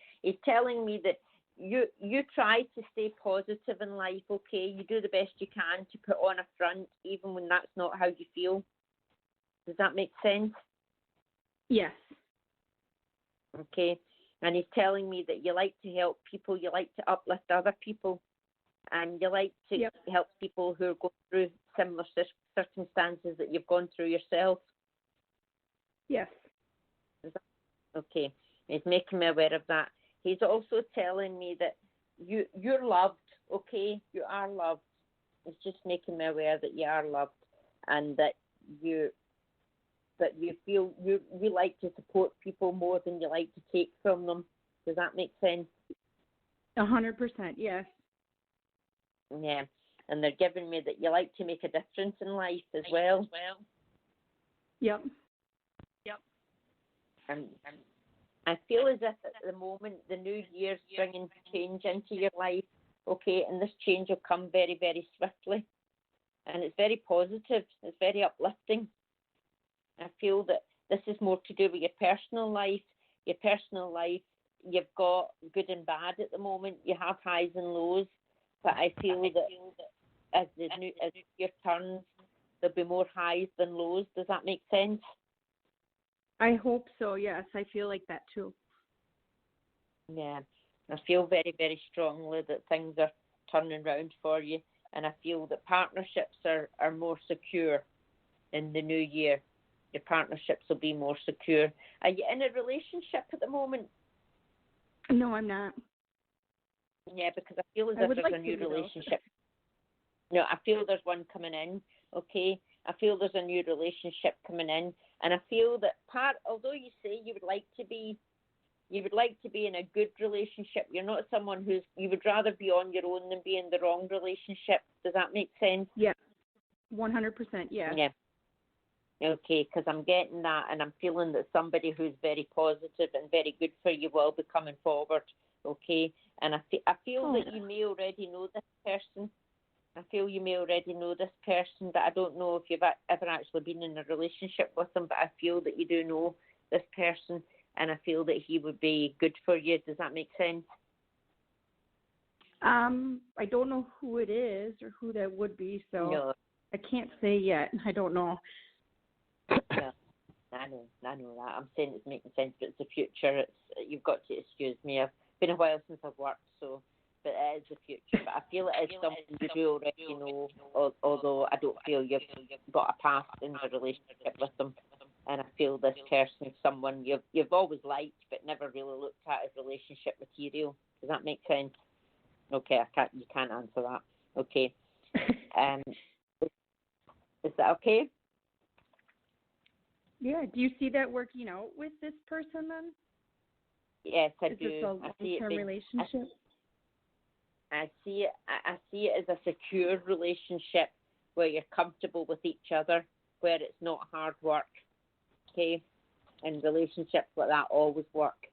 that you try to stay positive in life. Okay, you do the best you can to put on a front, even when that's not how you feel. Does that make sense? Yes. Okay, and he's telling me that you like to help people, you like to uplift other people, and you like to help people who are going through similar circumstances that you've gone through yourself. Yes. Okay, he's making me aware of that. He's also telling me that you're loved. Okay, you are loved. He's just making me aware that you are loved, and that you feel you like to support people more than you like to take from them. Does that make sense? 100%, yes. Yeah, and they're giving me that you like to make a difference in life as well. Yep. And I feel as if at the moment the new year's bringing change into your life, okay, and this change will come very, very swiftly. And it's very positive. It's very uplifting. I feel that this is more to do with your personal life. Your personal life, you've got good and bad at the moment. You have highs and lows. But I feel that as the year turns, there'll be more highs than lows. Does that make sense? I hope so, yes. I feel like that too. Yeah. I feel very, very strongly that things are turning around for you. And I feel that partnerships are more secure in the new year. Your partnerships will be more secure. Are you in a relationship at the moment? No, I'm not. Yeah, because I feel as if there's a new relationship. No, I feel there's one coming in, okay? I feel there's a new relationship coming in. And I feel that although you say you would like to be you would like to be in a good relationship. You're not someone you would rather be on your own than be in the wrong relationship. Does that make sense? Yeah, 100%. Yeah. Yeah. Okay, because I'm getting that, and I'm feeling that somebody who's very positive and very good for you will be coming forward. Okay, and I feel that you may already know this person. I feel you may already know this person, but I don't know if you've ever actually been in a relationship with them. But I feel that you do know this person, and I feel that he would be good for you. Does that make sense? I don't know who it is or who that would be, so No. I can't say yet. I don't know. Yeah, I know that. I'm saying it's making sense, but it's the future. You've got to excuse me. I've been a while since I've worked, so but it is the future. But I feel it is something you do already know, although I don't feel you've got a past in a relationship with them. And I feel this person is someone you've always liked, but never really looked at as relationship material. Does that make sense? Okay, you can't answer that. Okay. Is that okay? Yeah. Do you see that working out with this person then? Yes, I do. Is this a long-term relationship? I see it as a secure relationship where you're comfortable with each other, where it's not hard work. Okay, and relationships like that always work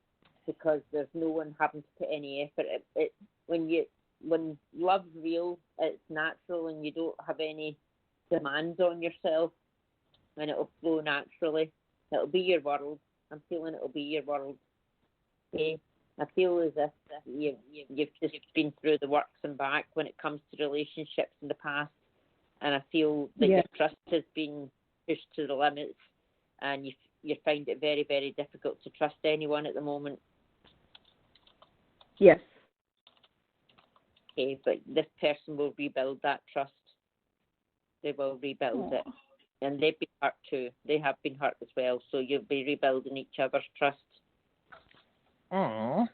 because there's no one having to put any effort. When love's real, it's natural, and you don't have any demands on yourself, and it'll flow naturally. It'll be your world. I'm feeling it'll be your world. Okay, I feel as if you've just been through the works and back when it comes to relationships in the past, and I feel that your trust has been pushed to the limits, and you find it very, very difficult to trust anyone at the moment. Yes. Okay, but this person will rebuild that trust. They will rebuild it. And they've been hurt too. They have been hurt as well. So you'll be rebuilding each other's trust. Oh.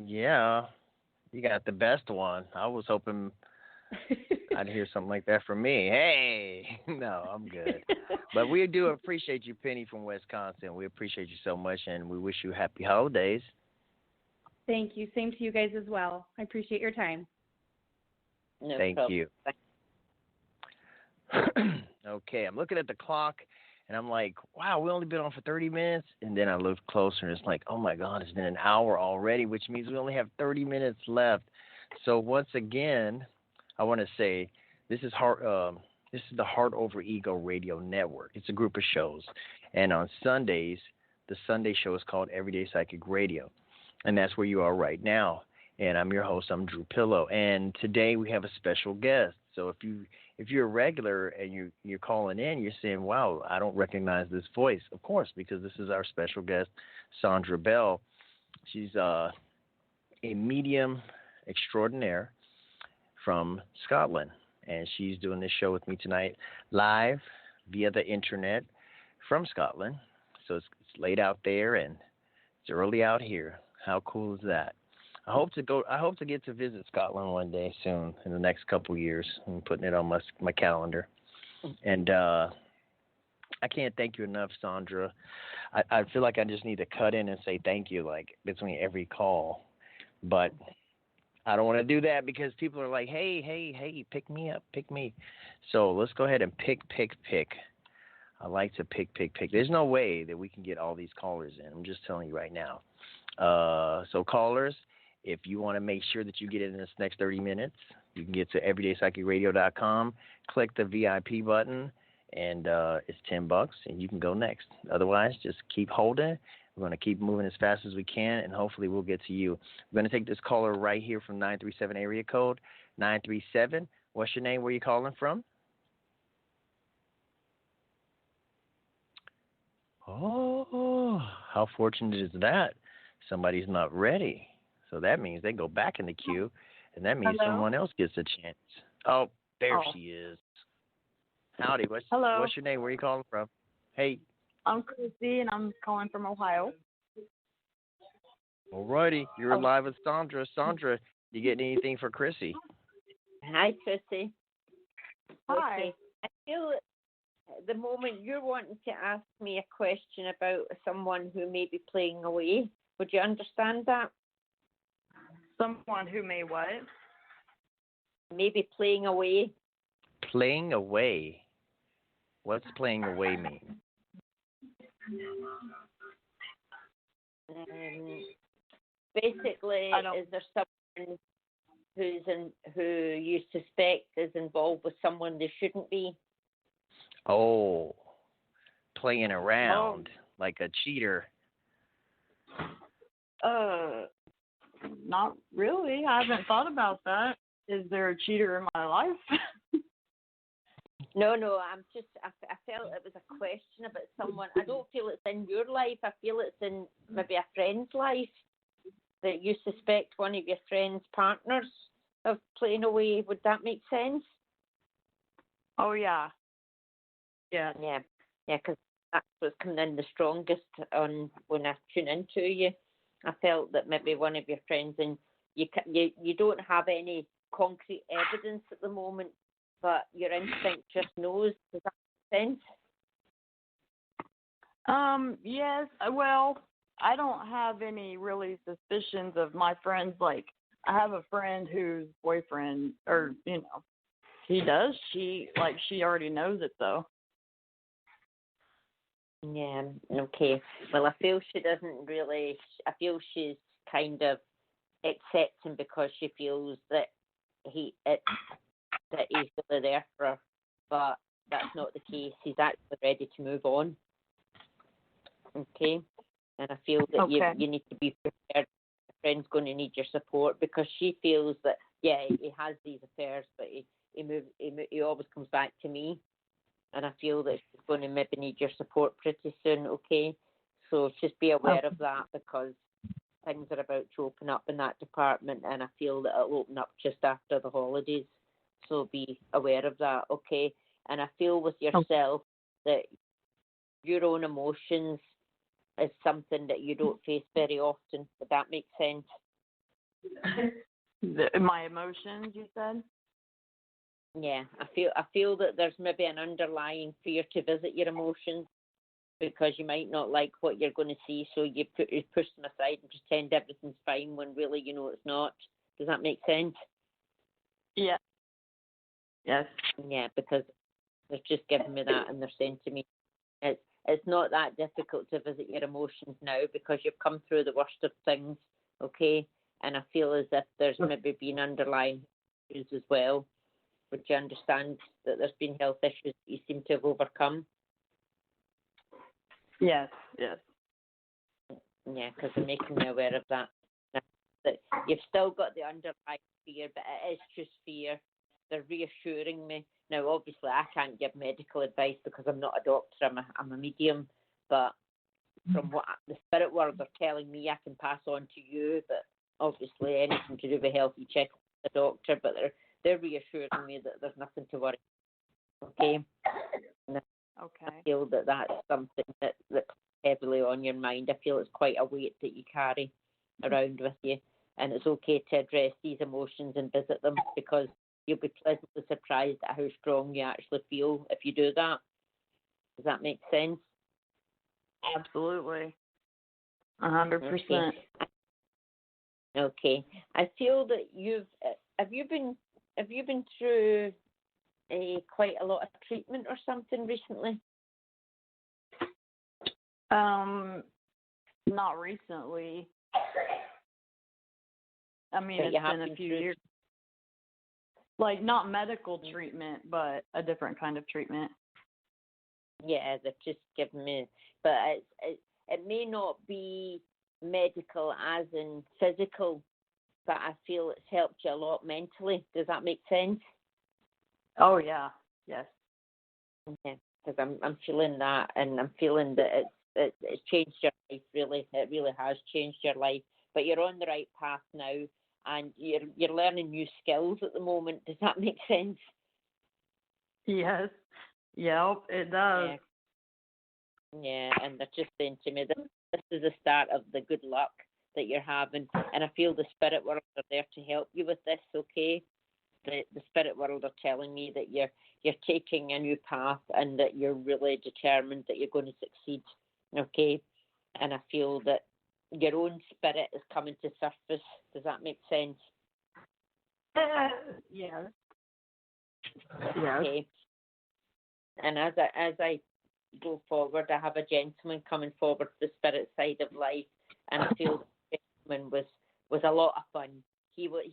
Yeah. You got the best one. I was hoping I'd hear something like that from me. Hey. No, I'm good. But we do appreciate you, Penny from Wisconsin. We appreciate you so much, and we wish you happy holidays. Thank you. Same to you guys as well. I appreciate your time. No Thank problem. you. Okay, I'm looking at the clock, and I'm like, wow, we only been on for 30 minutes. And then I look closer, and it's like, oh, my God, it's been an hour already, which means we only have 30 minutes left. So once again, I want to say this is the Heart Over Ego Radio Network. It's a group of shows. And on Sundays, the Sunday show is called Everyday Psychic Radio. And that's where you are right now. And I'm your host. I'm Drew Pillow. And today we have a special guest. So if you're a regular and you're calling in, you're saying, wow, I don't recognize this voice. Of course, because this is our special guest, Sandra Bell. She's a medium extraordinaire from Scotland. And she's doing this show with me tonight live via the internet from Scotland. So it's late out there and it's early out here. How cool is that? I hope to get to visit Scotland one day soon in the next couple of years. I'm putting it on my calendar. And I can't thank you enough, Sandra. I feel like I just need to cut in and say thank you like between every call. But I don't want to do that because people are like, hey, pick me up, pick me. So let's go ahead and pick. I like to pick. There's no way that we can get all these callers in. I'm just telling you right now. So callers, if you want to make sure that you get in this next 30 minutes, you can get to everydaypsychicradio.com, click the VIP button, and it's $10, and you can go next. Otherwise, just keep holding. We're going to keep moving as fast as we can, and hopefully we'll get to you. We're going to take this caller right here from 937 area code. 937, what's your name? Where are you calling from? Oh, how fortunate is that? Somebody's not ready. So that means they go back in the queue, and that means someone else gets a chance. Oh, there she is. Howdy. What's your name? Where are you calling from? Hey. I'm Chrissy, and I'm calling from Ohio. All righty. You're live with Sandra. Sandra, you getting anything for Chrissy? Hi, Chrissy. Hi. Okay. at the moment you're wanting to ask me a question about someone who may be playing away. Would you understand that? Someone who may what? Maybe playing away. Playing away. What's playing away mean? Basically, is there someone who you suspect is involved with someone they shouldn't be? Oh, playing around like a cheater. Not really. I haven't thought about that. Is there a cheater in my life? No, I felt it was a question about someone. I don't feel it's in your life. I feel it's in maybe a friend's life that you suspect one of your friend's partners of playing away. Would that make sense? Oh, yeah. Yeah. Yeah, because that's what's coming in the strongest on when I tune into you. I felt that maybe one of your friends, and you don't have any concrete evidence at the moment, but your instinct just knows. Does that make sense? Yes. Well, I don't have any really suspicions of my friends. Like, I have a friend whose boyfriend, or, he does cheat. Like, she already knows it, though. Yeah, okay. Well, I feel she doesn't really, I feel she's kind of accepting because she feels that he's really there for her, but that's not the case. He's actually ready to move on. Okay? And I feel that you need to be prepared. A friend's going to need your support because she feels that, he has these affairs, but he always comes back to me. And I feel that she's going to maybe need your support pretty soon, okay? So just be aware of that because things are about to open up in that department, and I feel that it'll open up just after the holidays. So be aware of that, okay? And I feel with yourself that your own emotions is something that you don't face very often. Would that make sense? My emotions, you said? Yeah, I feel that there's maybe an underlying fear to visit your emotions because you might not like what you're going to see, so you push them aside and pretend everything's fine when really you know it's not. Does that make sense? Yeah. Yes. Yeah, because they're just giving me that and they're saying to me, it's not that difficult to visit your emotions now because you've come through the worst of things, okay? And I feel as if there's maybe been underlying issues as well. Would you understand that there's been health issues that you seem to have overcome? Yes. Yeah, because they're making me aware of that. That you've still got the underlying fear, but it is just fear. They're reassuring me. Now, obviously, I can't give medical advice because I'm not a doctor. I'm a medium. But from what the spirit world are telling me, I can pass on to you. But obviously, anything to do with health, you check with the doctor. But they're reassuring me that there's nothing to worry. Okay. Okay. I feel that that's something that's heavily on your mind. I feel it's quite a weight that you carry around with you, and it's okay to address these emotions and visit them because you'll be pleasantly surprised at how strong you actually feel if you do that. Does that make sense? Absolutely. 100%. Okay. I feel that have you been through quite a lot of treatment or something recently? Not recently. I mean, it's been a few years. Like, not medical treatment, but a different kind of treatment. Yeah, they're just giving me, but it may not be medical as in physical, but I feel it's helped you a lot mentally. Does that make sense? Oh, yeah. Yes. Okay, because I'm feeling that, and I'm feeling that it's changed your life, really. It really has changed your life, but you're on the right path now, and you're learning new skills at the moment. Does that make sense? Yes. Yep, it does. Yeah, and they're just saying to me that this is the start of the good luck that you're having, and I feel the spirit world are there to help you with this, okay? the spirit world are telling me that you're taking a new path and that you're really determined that you're going to succeed. Okay, and I feel that your own spirit is coming to surface. Does that make sense? Yeah. Okay. And as I go forward, I have a gentleman coming forward to the spirit side of life, and I feel the gentleman was a lot of fun. He was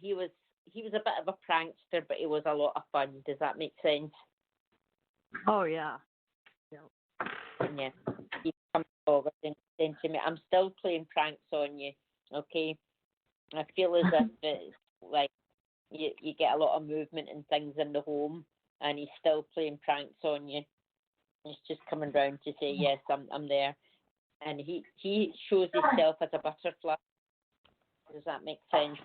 a bit of a prankster, but it was a lot of fun. Does that make sense? Oh yeah. Yeah. He's coming forward and saying to me, "I'm still playing pranks on you." Okay. I feel as if it's like you get a lot of movement and things in the home, and he's still playing pranks on you. He's just coming round to say, "Yes, I'm there," and he shows himself as a butterfly. Does that make sense?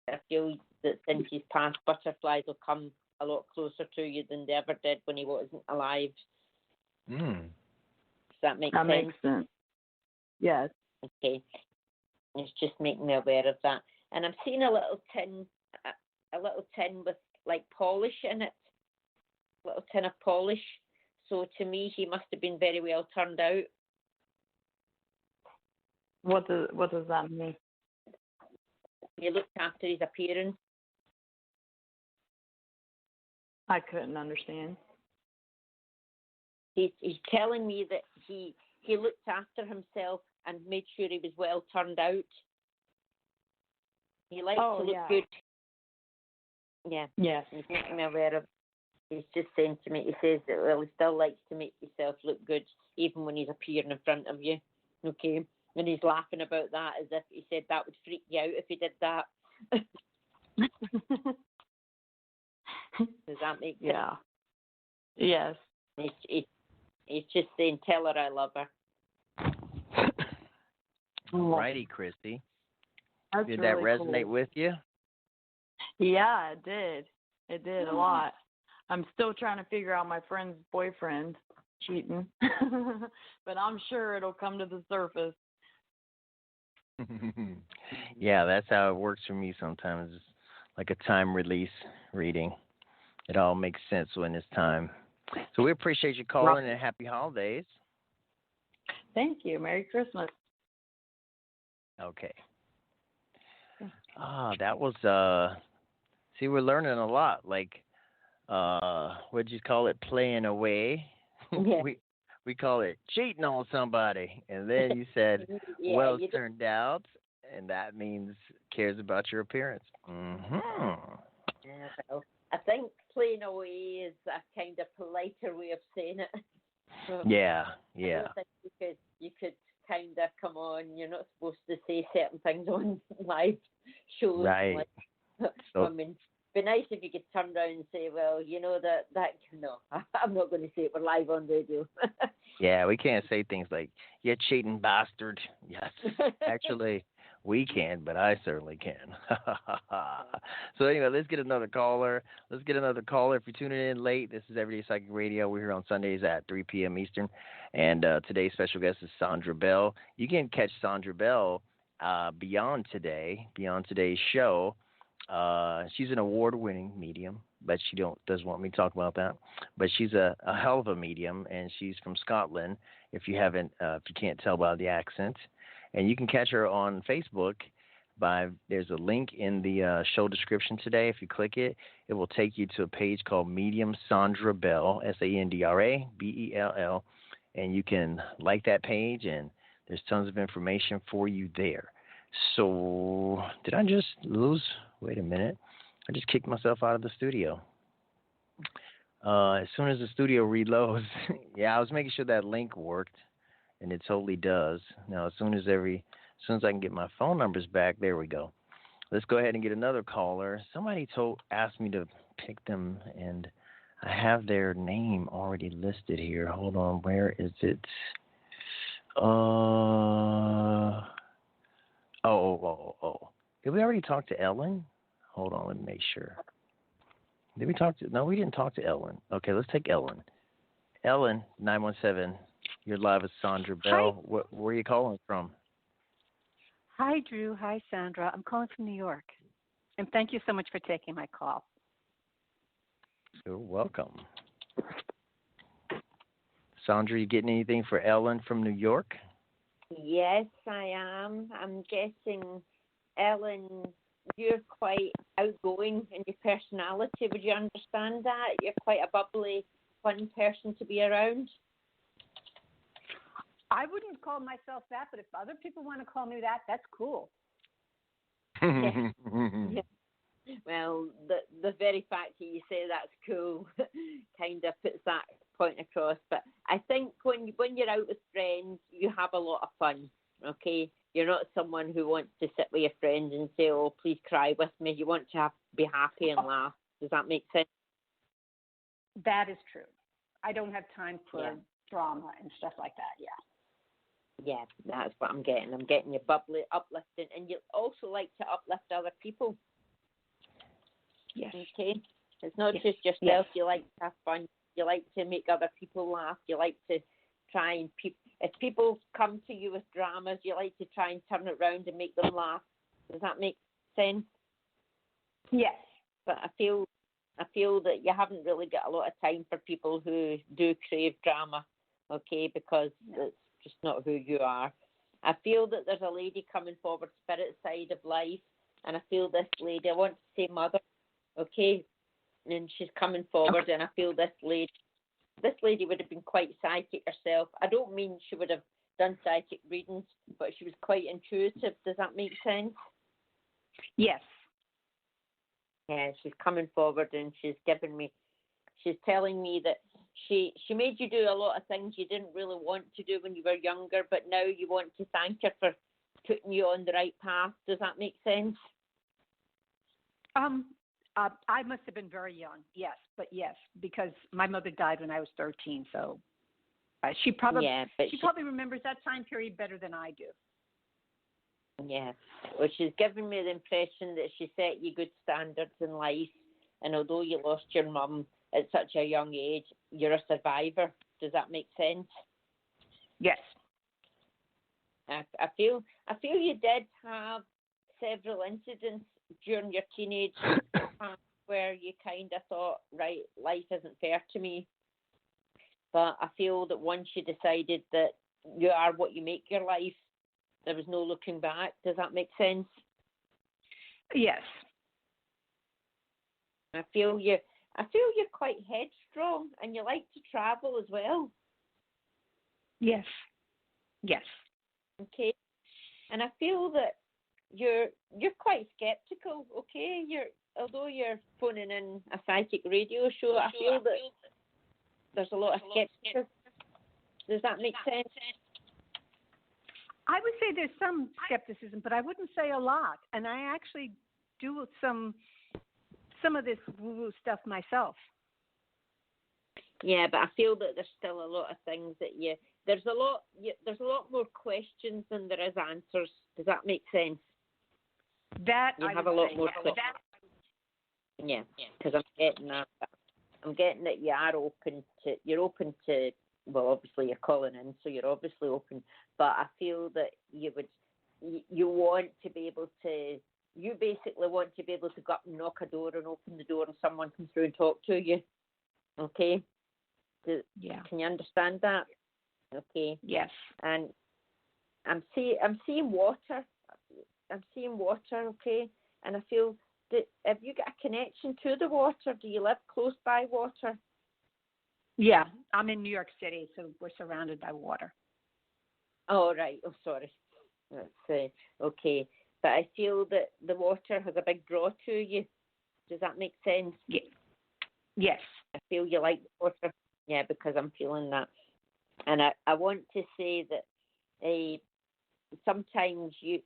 I feel that since he's passed, butterflies will come a lot closer to you than they ever did when he wasn't alive. Does that make sense? That makes sense. Yes. Okay. It's just making me aware of that. And I'm seeing a little tin with like polish in it. A little tin of polish. So to me, he must have been very well turned out. What does that mean? He looked after his appearance. I couldn't understand. He's telling me that he looked after himself and made sure he was well turned out. He likes to look good. Yeah. Yes. He's making me aware of. He's just saying to me, he says that, well, he still likes to make himself look good, even when he's appearing in front of you. Okay? And he's laughing about that as if he said that would freak you out if he did that. Does that make sense? Yeah. Yes. He's just saying, tell her I love her. Righty, Christy. That's Did really that resonate cool. with you? Yeah, it did. It did a lot. I'm still trying to figure out my friend's boyfriend cheating, but I'm sure it'll come to the surface. Yeah, that's how it works for me sometimes. It's like a time release reading. It all makes sense when it's time. So we appreciate you calling and happy holidays. Thank you. Merry Christmas. Okay. That was see, we're learning a lot. Like what'd you call it? Playing away. Yeah. we call it cheating on somebody. And then you said, well turned out, and that means cares about your appearance. Mm-hmm. Yeah, well, I think playing away is a kind of politer way of saying it. Yeah. I don't think you could kind of come on. You're not supposed to say certain things on live shows. Right. I mean, it'd be nice if you could turn around and say, well, you know that no, I'm not going to say it. We're live on radio. Yeah, we can't say things like, you cheating bastard. Yes, actually, we can, but I certainly can. So anyway, let's get another caller. If you're tuning in late, this is Everyday Psychic Radio. We're here on Sundays at 3 p.m. Eastern. And today's special guest is Sandra Bell. You can catch Sandra Bell beyond today's show. She's an award-winning medium, but she doesn't want me to talk about that. But she's a hell of a medium, and she's from Scotland. If you can't tell by the accent, and you can catch her on Facebook. There's a link in the show description today. If you click it, it will take you to a page called Medium Sandra Bell, Sandra Bell, and you can like that page, and there's tons of information for you there. So, did I just lose? Wait a minute. I just kicked myself out of the studio. As soon as the studio reloads, yeah, I was making sure that link worked, and it totally does. Now, as soon as I can get my phone numbers back, there we go. Let's go ahead and get another caller. Somebody asked me to pick them, and I have their name already listed here. Hold on, where is it? Oh. Did we already talk to Ellen? Hold on, let me make sure. Did we talk to? No, we didn't talk to Ellen. Okay, let's take Ellen. Ellen, 917. You're live with Sandra Bell. Where are you calling from? Hi, Drew. Hi, Sandra. I'm calling from New York. And thank you so much for taking my call. You're welcome. Sandra, you getting anything for Ellen from New York? Yes, I am. I'm guessing, Ellen, you're quite outgoing in your personality. Would you understand that? You're quite a bubbly, fun person to be around. I wouldn't call myself that, but if other people want to call me that, that's cool. Yeah. Well, the very fact that you say that's cool kind of puts that point across. But I think when you're out with friends, you have a lot of fun, okay? You're not someone who wants to sit with your friends and say, oh, please cry with me. You want to be happy and laugh. Does that make sense? That is true. I don't have time for drama and stuff like that, Yeah, that's what I'm getting. I'm getting you bubbly, uplifting, and you also like to uplift other people. Yes. Okay. It's not just yourself. Yes. You like to have fun. You like to make other people laugh. You like to try and if people come to you with dramas, you like to try and turn it around and make them laugh. Does that make sense? Yes. But I feel that you haven't really got a lot of time for people who do crave drama. Okay, because it's just not who you are. I feel that there's a lady coming forward, spirit side of life, and I feel this lady, I want to say mother, okay, and she's coming forward, and I feel this lady would have been quite psychic herself. I don't mean she would have done psychic readings, but she was quite intuitive. Does that make sense? Yes. Yeah, she's coming forward, and she's telling me that she made you do a lot of things you didn't really want to do when you were younger, but now you want to thank her for putting you on the right path. Does that make sense? I must have been very young, yes, because my mother died when I was 13, so she probably remembers that time period better than I do. Yeah, well, she's given me the impression that she set you good standards in life, and although you lost your mum at such a young age, you're a survivor. Does that make sense? Yes. I feel you did have several incidents during your teenage time where you kind of thought, right, life isn't fair to me. But I feel that once you decided that you are what you make your life, there was no looking back. Does that make sense? Yes. I feel you're quite headstrong, and you like to travel as well. Yes. Yes. Okay. And I feel that you're quite skeptical. Okay. Although you're phoning in a psychic radio show, I feel that there's a lot of skepticism. Does that make sense? I would say there's some skepticism, but I wouldn't say a lot. And I actually do some of this woo-woo stuff myself. Yeah, but I feel that there's still a lot of things that there's a lot more questions than there is answers. Does that make sense? That you have a lot more questions. Yeah, because I'm getting that you're open to. Well, obviously you're calling in, so you're obviously open. But I feel that you want to be able to. You basically want to be able to go up and knock a door and open the door and someone comes through and talk to you. Okay? Can you understand that? Okay. Yes. And I'm seeing water. I'm seeing water, okay? And I feel that, have you got a connection to the water? Do you live close by water? Yeah, I'm in New York City, so we're surrounded by water. Oh, right. Oh, sorry. Let's see. Okay. But I feel that the water has a big draw to you. Does that make sense? Yeah. Yes. I feel you like the water. Yeah, because I'm feeling that. And I want to say that sometimes you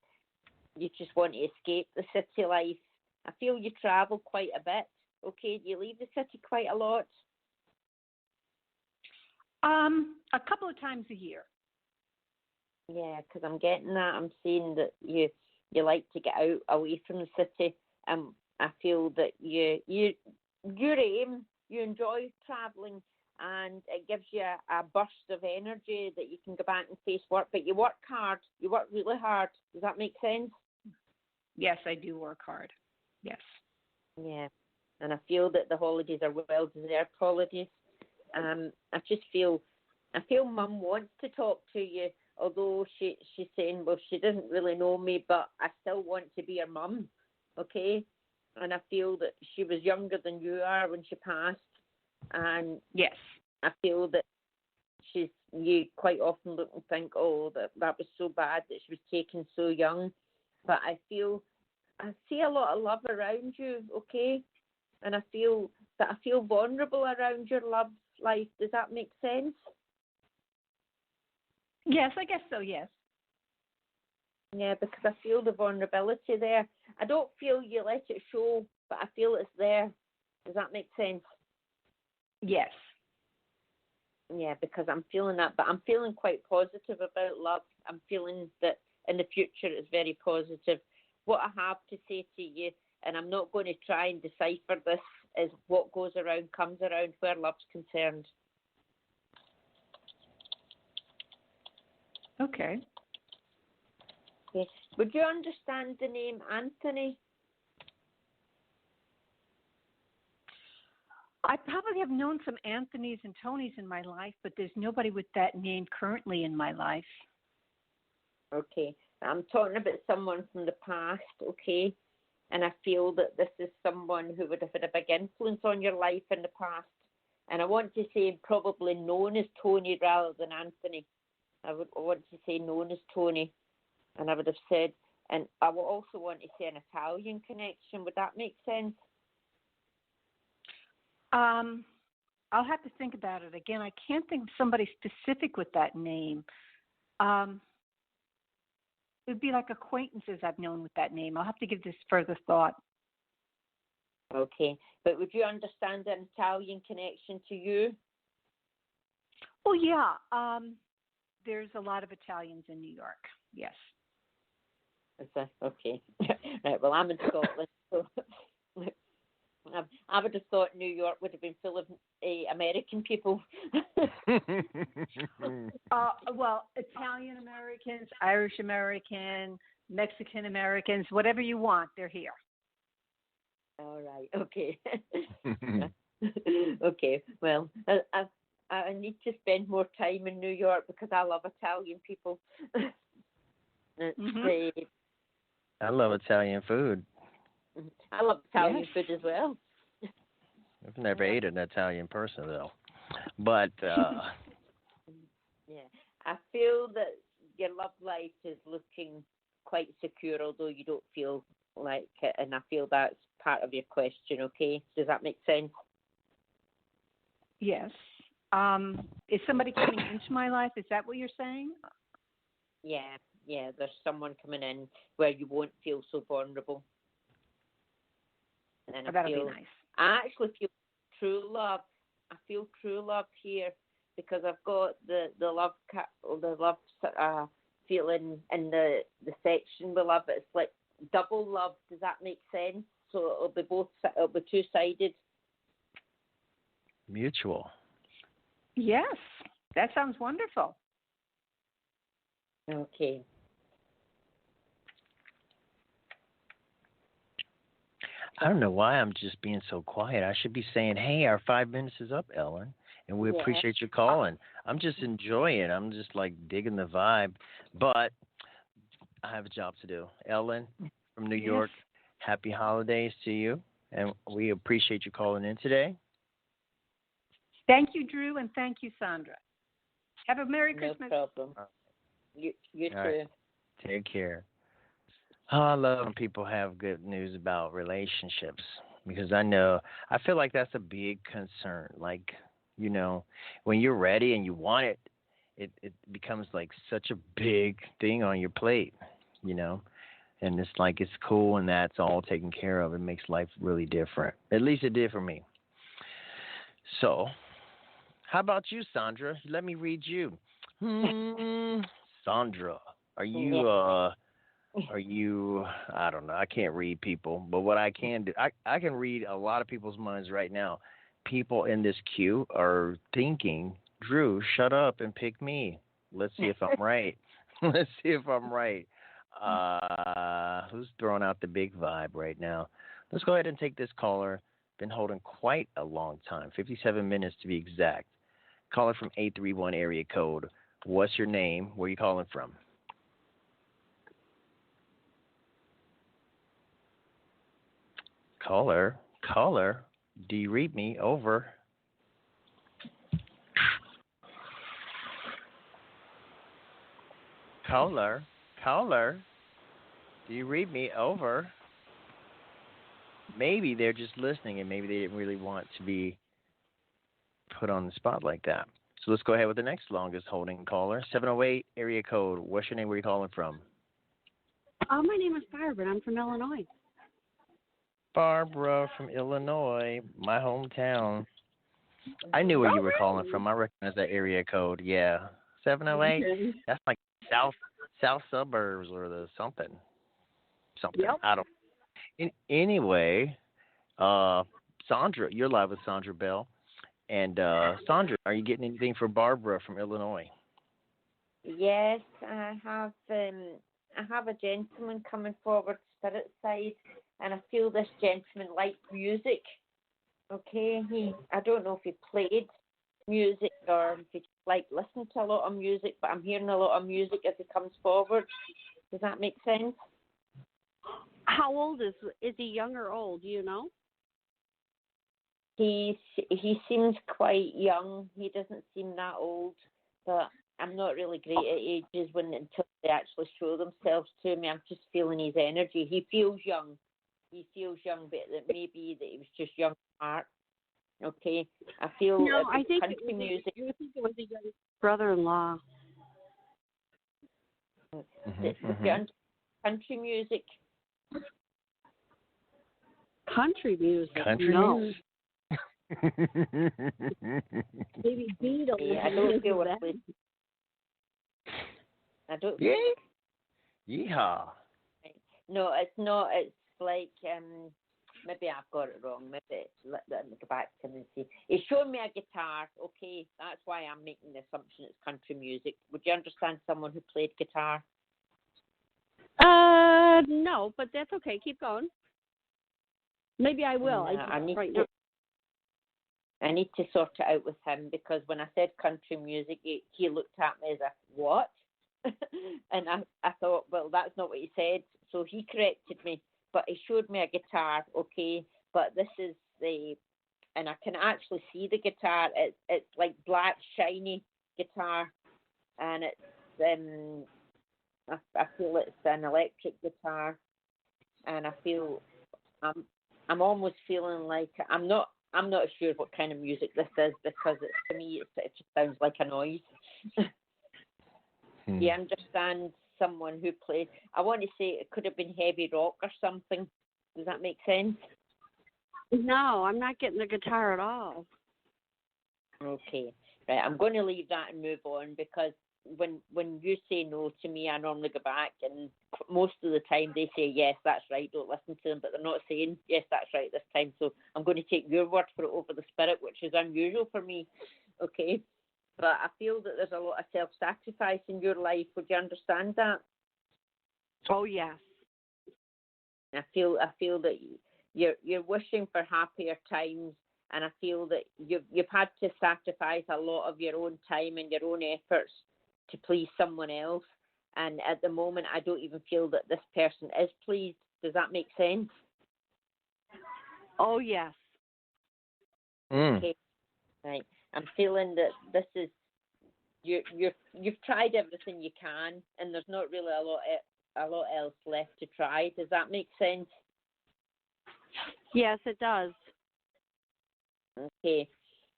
just want to escape the city life. I feel you travel quite a bit. Okay, do you leave the city quite a lot? A couple of times a year. Yeah, because I'm getting that. I'm seeing that you like to get out away from the city. I feel that your aim, you enjoy travelling, and it gives you a burst of energy that you can go back and face work. But you work hard. You work really hard. Does that make sense? Yes, I do work hard. Yes. Yeah. And I feel that the holidays are well-deserved holidays. I feel Mum wants to talk to you, although she's saying, well, she doesn't really know me, but I still want to be her mum, okay? And I feel that she was younger than you are when she passed, and yes, I feel that you quite often look and think, oh, that was so bad that she was taken so young, but I see a lot of love around you, okay? And I feel vulnerable around your love life. Does that make sense? Yes, I guess so, yes. Yeah, because I feel the vulnerability there. I don't feel you let it show, but I feel it's there. Does that make sense? Yes. Yeah, because I'm feeling that, but I'm feeling quite positive about love. I'm feeling that in the future it's very positive. What I have to say to you, and I'm not going to try and decipher this, is what goes around comes around where love's concerned. Okay. Yes. Would you understand the name Anthony? I probably have known some Anthonys and Tonys in my life, but there's nobody with that name currently in my life. Okay. I'm talking about someone from the past, okay? And I feel that this is someone who would have had a big influence on your life in the past. And I want to say probably known as Tony rather than Anthony. I want to say known as Tony. And I would have said, and I would also want to say an Italian connection. Would that make sense? I'll have to think about it again. I can't think of somebody specific with that name. It would be like acquaintances I've known with that name. I'll have to give this further thought. Okay. But would you understand an Italian connection to you? Oh, yeah. There's a lot of Italians in New York. Yes. Is that okay? Right. Well, I'm in Scotland, so I would have thought New York would have been full of American people. Well, Italian Americans, Irish American, Mexican Americans, whatever you want, they're here. All right. Okay. Okay. Well, I need to spend more time in New York because I love Italian people. Mm-hmm. I love Italian food. I love Italian food as well. I've never ate an Italian person though, but yeah, I feel that your love life is looking quite secure, although you don't feel like it, and I feel that's part of your question. Okay, does that make sense? Yes. Is somebody coming into my life? Is that what you're saying? Yeah. There's someone coming in where you won't feel so vulnerable. And that'll be nice. I actually feel true love. I feel true love here because I've got the love feeling in the section we love. It's like double love. Does that make sense? So it'll be two-sided. Mutual. Yes, that sounds wonderful. Okay. I don't know why I'm just being so quiet. I should be saying, hey, our 5 minutes is up, Ellen, and we appreciate you calling. I'm just enjoying it. I'm just like digging the vibe, but I have a job to do. Ellen from New York, happy holidays to you, and we appreciate you calling in today. Thank you, Drew, and thank you, Sandra. Have a Merry Christmas. No problem. You too. Right. Take care. Oh, I love when people have good news about relationships because I feel like that's a big concern. Like, when you're ready and you want it, it becomes like such a big thing on your plate, and it's like it's cool when that's all taken care of. It makes life really different. At least it did for me. So, how about you, Sandra? Let me read you. Sandra, are you, I don't know, I can't read people, but what I can do, I can read a lot of people's minds right now. People in this queue are thinking, Drew, shut up and pick me. Let's see if I'm right. Who's throwing out the big vibe right now? Let's go ahead and take this caller. Been holding quite a long time, 57 minutes to be exact. Caller from 831 area code. What's your name? Where are you calling from? Caller, do you read me? Over. Caller, do you read me? Over. Maybe they're just listening and maybe they didn't really want to be put on the spot like that. So let's go ahead with the next longest holding caller. 708 area code. What's your name? Where are you calling from? My name is Barbara. I'm from Illinois. Barbara from Illinois, my hometown. I knew where you were calling from. I recognize that area code. Yeah. 708. Okay. That's like south suburbs or the something. Yep. I don't. Anyway, Sandra, you're live with Sandra Bell. And Sandra, are you getting anything for Barbara from Illinois? Yes, I have a gentleman coming forward, spirit side, and I feel this gentleman likes music. Okay, I don't know if he played music or if he listened to a lot of music, but I'm hearing a lot of music as he comes forward. Does that make sense? How old is he? Young or old? Do you know? He seems quite young. He doesn't seem that old, but I'm not really great at ages until they actually show themselves to me. I'm just feeling his energy. He feels young. But that maybe that he was just young at heart. Okay, I feel. No, I think country music. You would think it was a young brother-in-law. Country music. Country music. Country no. music. Maybe Beatles. Yeah, I don't feel what I don't. Yeah. Yeehaw. No, it's not. It's like maybe I've got it wrong. Maybe let me go back to him and see. He's showing me a guitar. Okay, that's why I'm making the assumption it's country music. Would you understand someone who played guitar? No, but that's okay. Keep going. Maybe I will. I need to sort it out with him because when I said country music, he looked at me as if, what? And I thought, well, that's not what he said. So he corrected me, but he showed me a guitar, okay, but this is and I can actually see the guitar. It's like black, shiny guitar, and it's, I feel it's an electric guitar, and I feel, I'm almost feeling like I'm not sure what kind of music this is because to me it just sounds like a noise. Do you understand someone who plays? I want to say it could have been heavy rock or something. Does that make sense? No, I'm not getting the guitar at all. Okay, right. I'm going to leave that and move on because when you say no to me, I normally go back, and most of the time they say yes, that's right, don't listen to them, but they're not saying yes, that's right this time. So I'm going to take your word for it over the spirit, which is unusual for me. Okay, but I feel that there's a lot of self-sacrifice in your life. Would you understand that? Oh yes. I feel that you're wishing for happier times, and I feel that you've had to sacrifice a lot of your own time and your own efforts to please someone else, and at the moment I don't even feel that this person is pleased. Does that make sense? Oh yes. Okay, right. I'm feeling that this is you've tried everything you can, and there's not really a lot else left to try. Does that make sense? Yes, it does. Okay.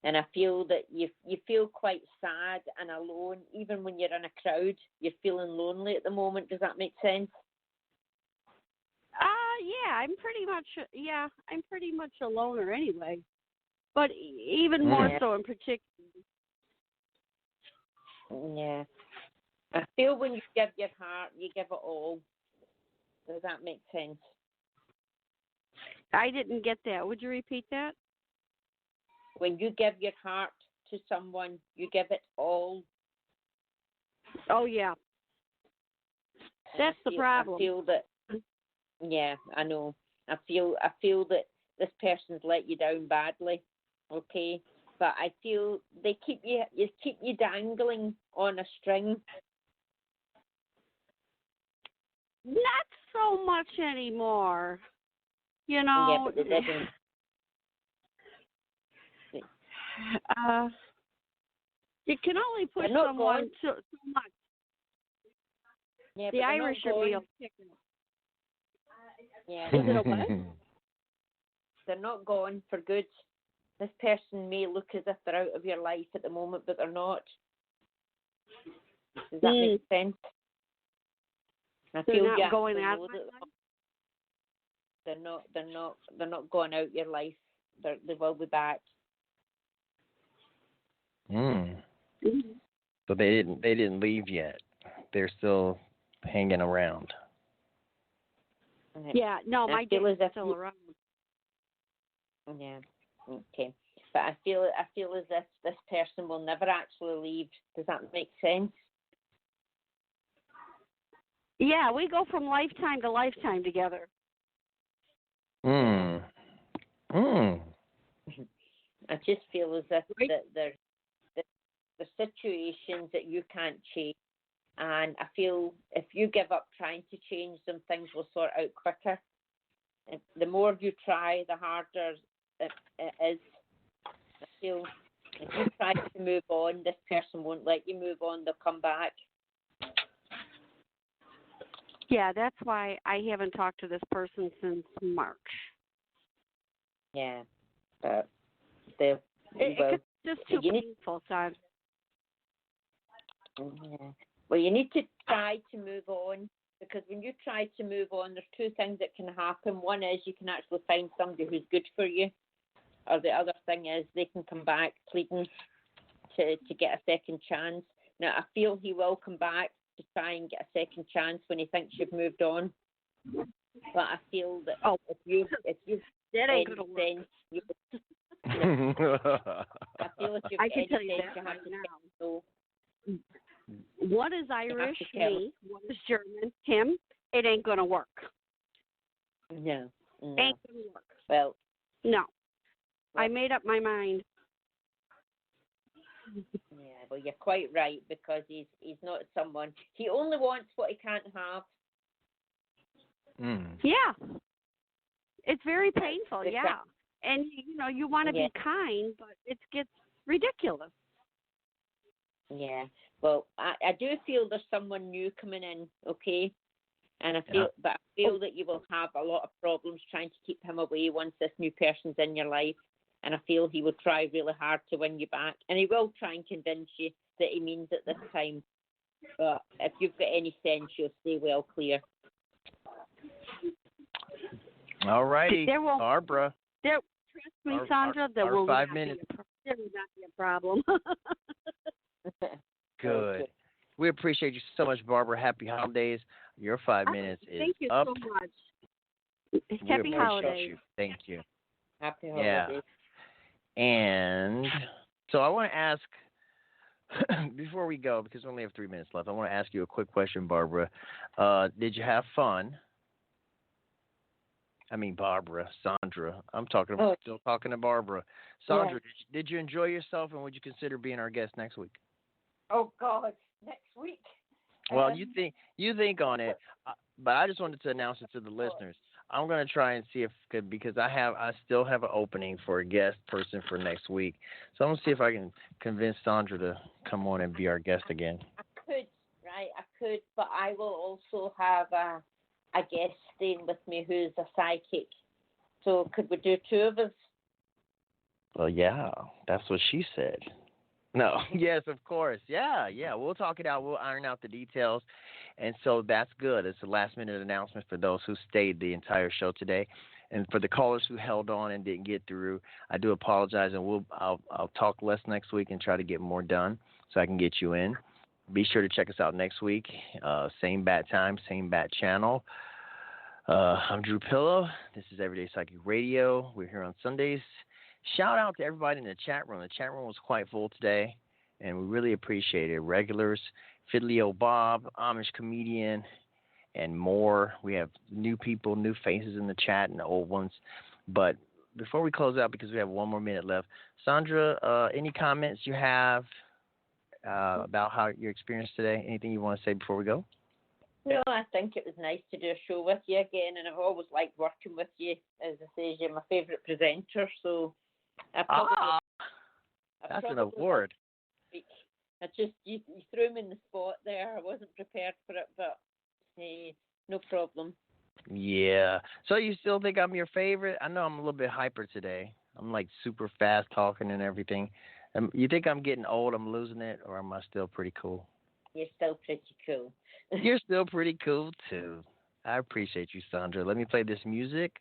And I feel that you feel quite sad and alone, even when you're in a crowd. You're feeling lonely at the moment. Does that make sense? Yeah, I'm pretty much a loner anyway. But even more so in particular. Yeah. I feel when you give your heart, you give it all. Does that make sense? I didn't get that. Would you repeat that? When you give your heart to someone, you give it all. Oh, yeah. That's the problem. I feel that, yeah, I know. I feel that this person's let you down badly, okay? But I feel they keep you dangling on a string. Not so much anymore. You know. Yeah, but they didn't. You can only push someone so much. Yeah, the Irish are meal. Yeah, they're not gone for good. This person may look as if they're out of your life at the moment, but they're not. Does that make sense? They're not going out of my life? They're not going out your life. They will be back. So they didn't leave yet. They're still hanging around. Yeah, no, my dad is still around. Yeah. Okay. But I feel as if this person will never actually leave. Does that make sense? Yeah, we go from lifetime to lifetime together. I just feel as if that there's situations that you can't change, and I feel if you give up trying to change them, things will sort out quicker. And the more you try, the harder it is. I feel if you try to move on, this person won't let you move on. They'll come back. Yeah, that's why I haven't talked to this person since March. Yeah. It's just too painful, Sandra. Yeah. Well, you need to try to move on, because when you try to move on, there's two things that can happen. One is you can actually find somebody who's good for you, or the other thing is they can come back pleading to get a second chance. Now, I feel he will come back to try and get a second chance when he thinks you've moved on. But I feel that if you've that ain't gonna work. I feel if you've I can tell you sense, that you have right to now. know. One is Irish, me. One is German, him. It ain't gonna work. No. Ain't gonna work. Well, no. I made up my mind. Yeah, well, you're quite right, because he's not someone. He only wants what he can't have. Yeah. It's very painful, yeah. And, you want to be kind, but it gets ridiculous. Yeah. Well, I do feel there's someone new coming in, okay? And I feel that you will have a lot of problems trying to keep him away once this new person's in your life. And I feel he will try really hard to win you back. And he will try and convince you that he means it this time. But if you've got any sense, you'll stay well clear. All righty, Barbara. Trust me, Sandra, there will not be a problem. Good. We appreciate you so much, Barbara. Happy holidays. Your 5 minutes is Thank you up. so much. We Happy holidays. You. Thank you. Happy holidays. And so I want to ask, before we go, because we only have 3 minutes left, I want to ask you a quick question, Barbara. Did you have fun? I mean, Barbara, Sandra. Still talking to Barbara. Sandra, did you enjoy yourself, and would you consider being our guest next week? Oh God, next week. Well, you think on it, but I just wanted to announce it to the listeners. I'm going to try and see because I still have an opening for a guest person for next week. So I'm going to see if I can convince Sandra to come on and be our guest again. I could, but I will also have a guest staying with me who's a psychic. So could we do two of us? Well, yeah, that's what she said. No, yes, of course. Yeah. We'll talk it out. We'll iron out the details. And so that's good. It's a last-minute announcement for those who stayed the entire show today. And for the callers who held on and didn't get through, I do apologize, and I'll talk less next week and try to get more done so I can get you in. Be sure to check us out next week. Same bat time, same bat channel. I'm Drew Pillow. This is Everyday Psychic Radio. We're here on Sundays. Shout out to everybody in the chat room. The chat room was quite full today, and we really appreciate it. Regulars, Fiddly O Bob, Amish comedian, and more. We have new people, new faces in the chat, and the old ones. But before we close out, because we have 1 more minute left, Sandra, any comments you have about how your experience today? Anything you want to say before we go? No, I think it was nice to do a show with you again, and I've always liked working with you. As I say, you're my favourite presenter, so that's an award. You threw me in the spot there. I wasn't prepared for it, but hey, no problem. Yeah. So you still think I'm your favorite? I know I'm a little bit hyper today. I'm like super fast talking and everything. You think I'm getting old, I'm losing it, or am I still pretty cool? You're still pretty cool. You're still pretty cool, too. I appreciate you, Sandra. Let me play this music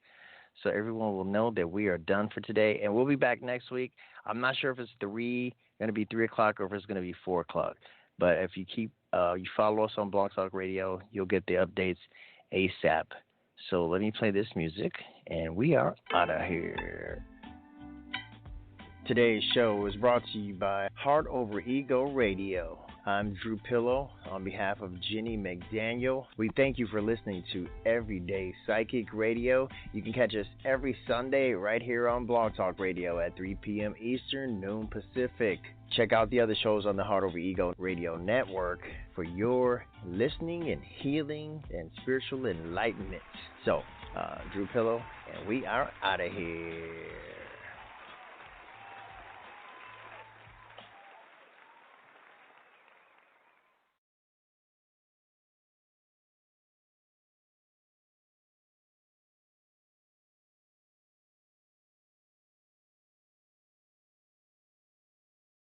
so everyone will know that we are done for today. And we'll be back next week. I'm not sure if it's going to be 3 o'clock or if it's going to be 4 o'clock. But if you you follow us on Blog Talk Radio, you'll get the updates ASAP. So let me play this music, and we are out of here. Today's show is brought to you by Heart Over Ego Radio. I'm Drew Pillow on behalf of Jennie McDaniel. We thank you for listening to Everyday Psychic Radio. You can catch us every Sunday right here on Blog Talk Radio at 3 p.m. Eastern, noon Pacific. Check out the other shows on the Heart Over Ego Radio Network for your listening and healing and spiritual enlightenment. So, Drew Pillow, and we are out of here.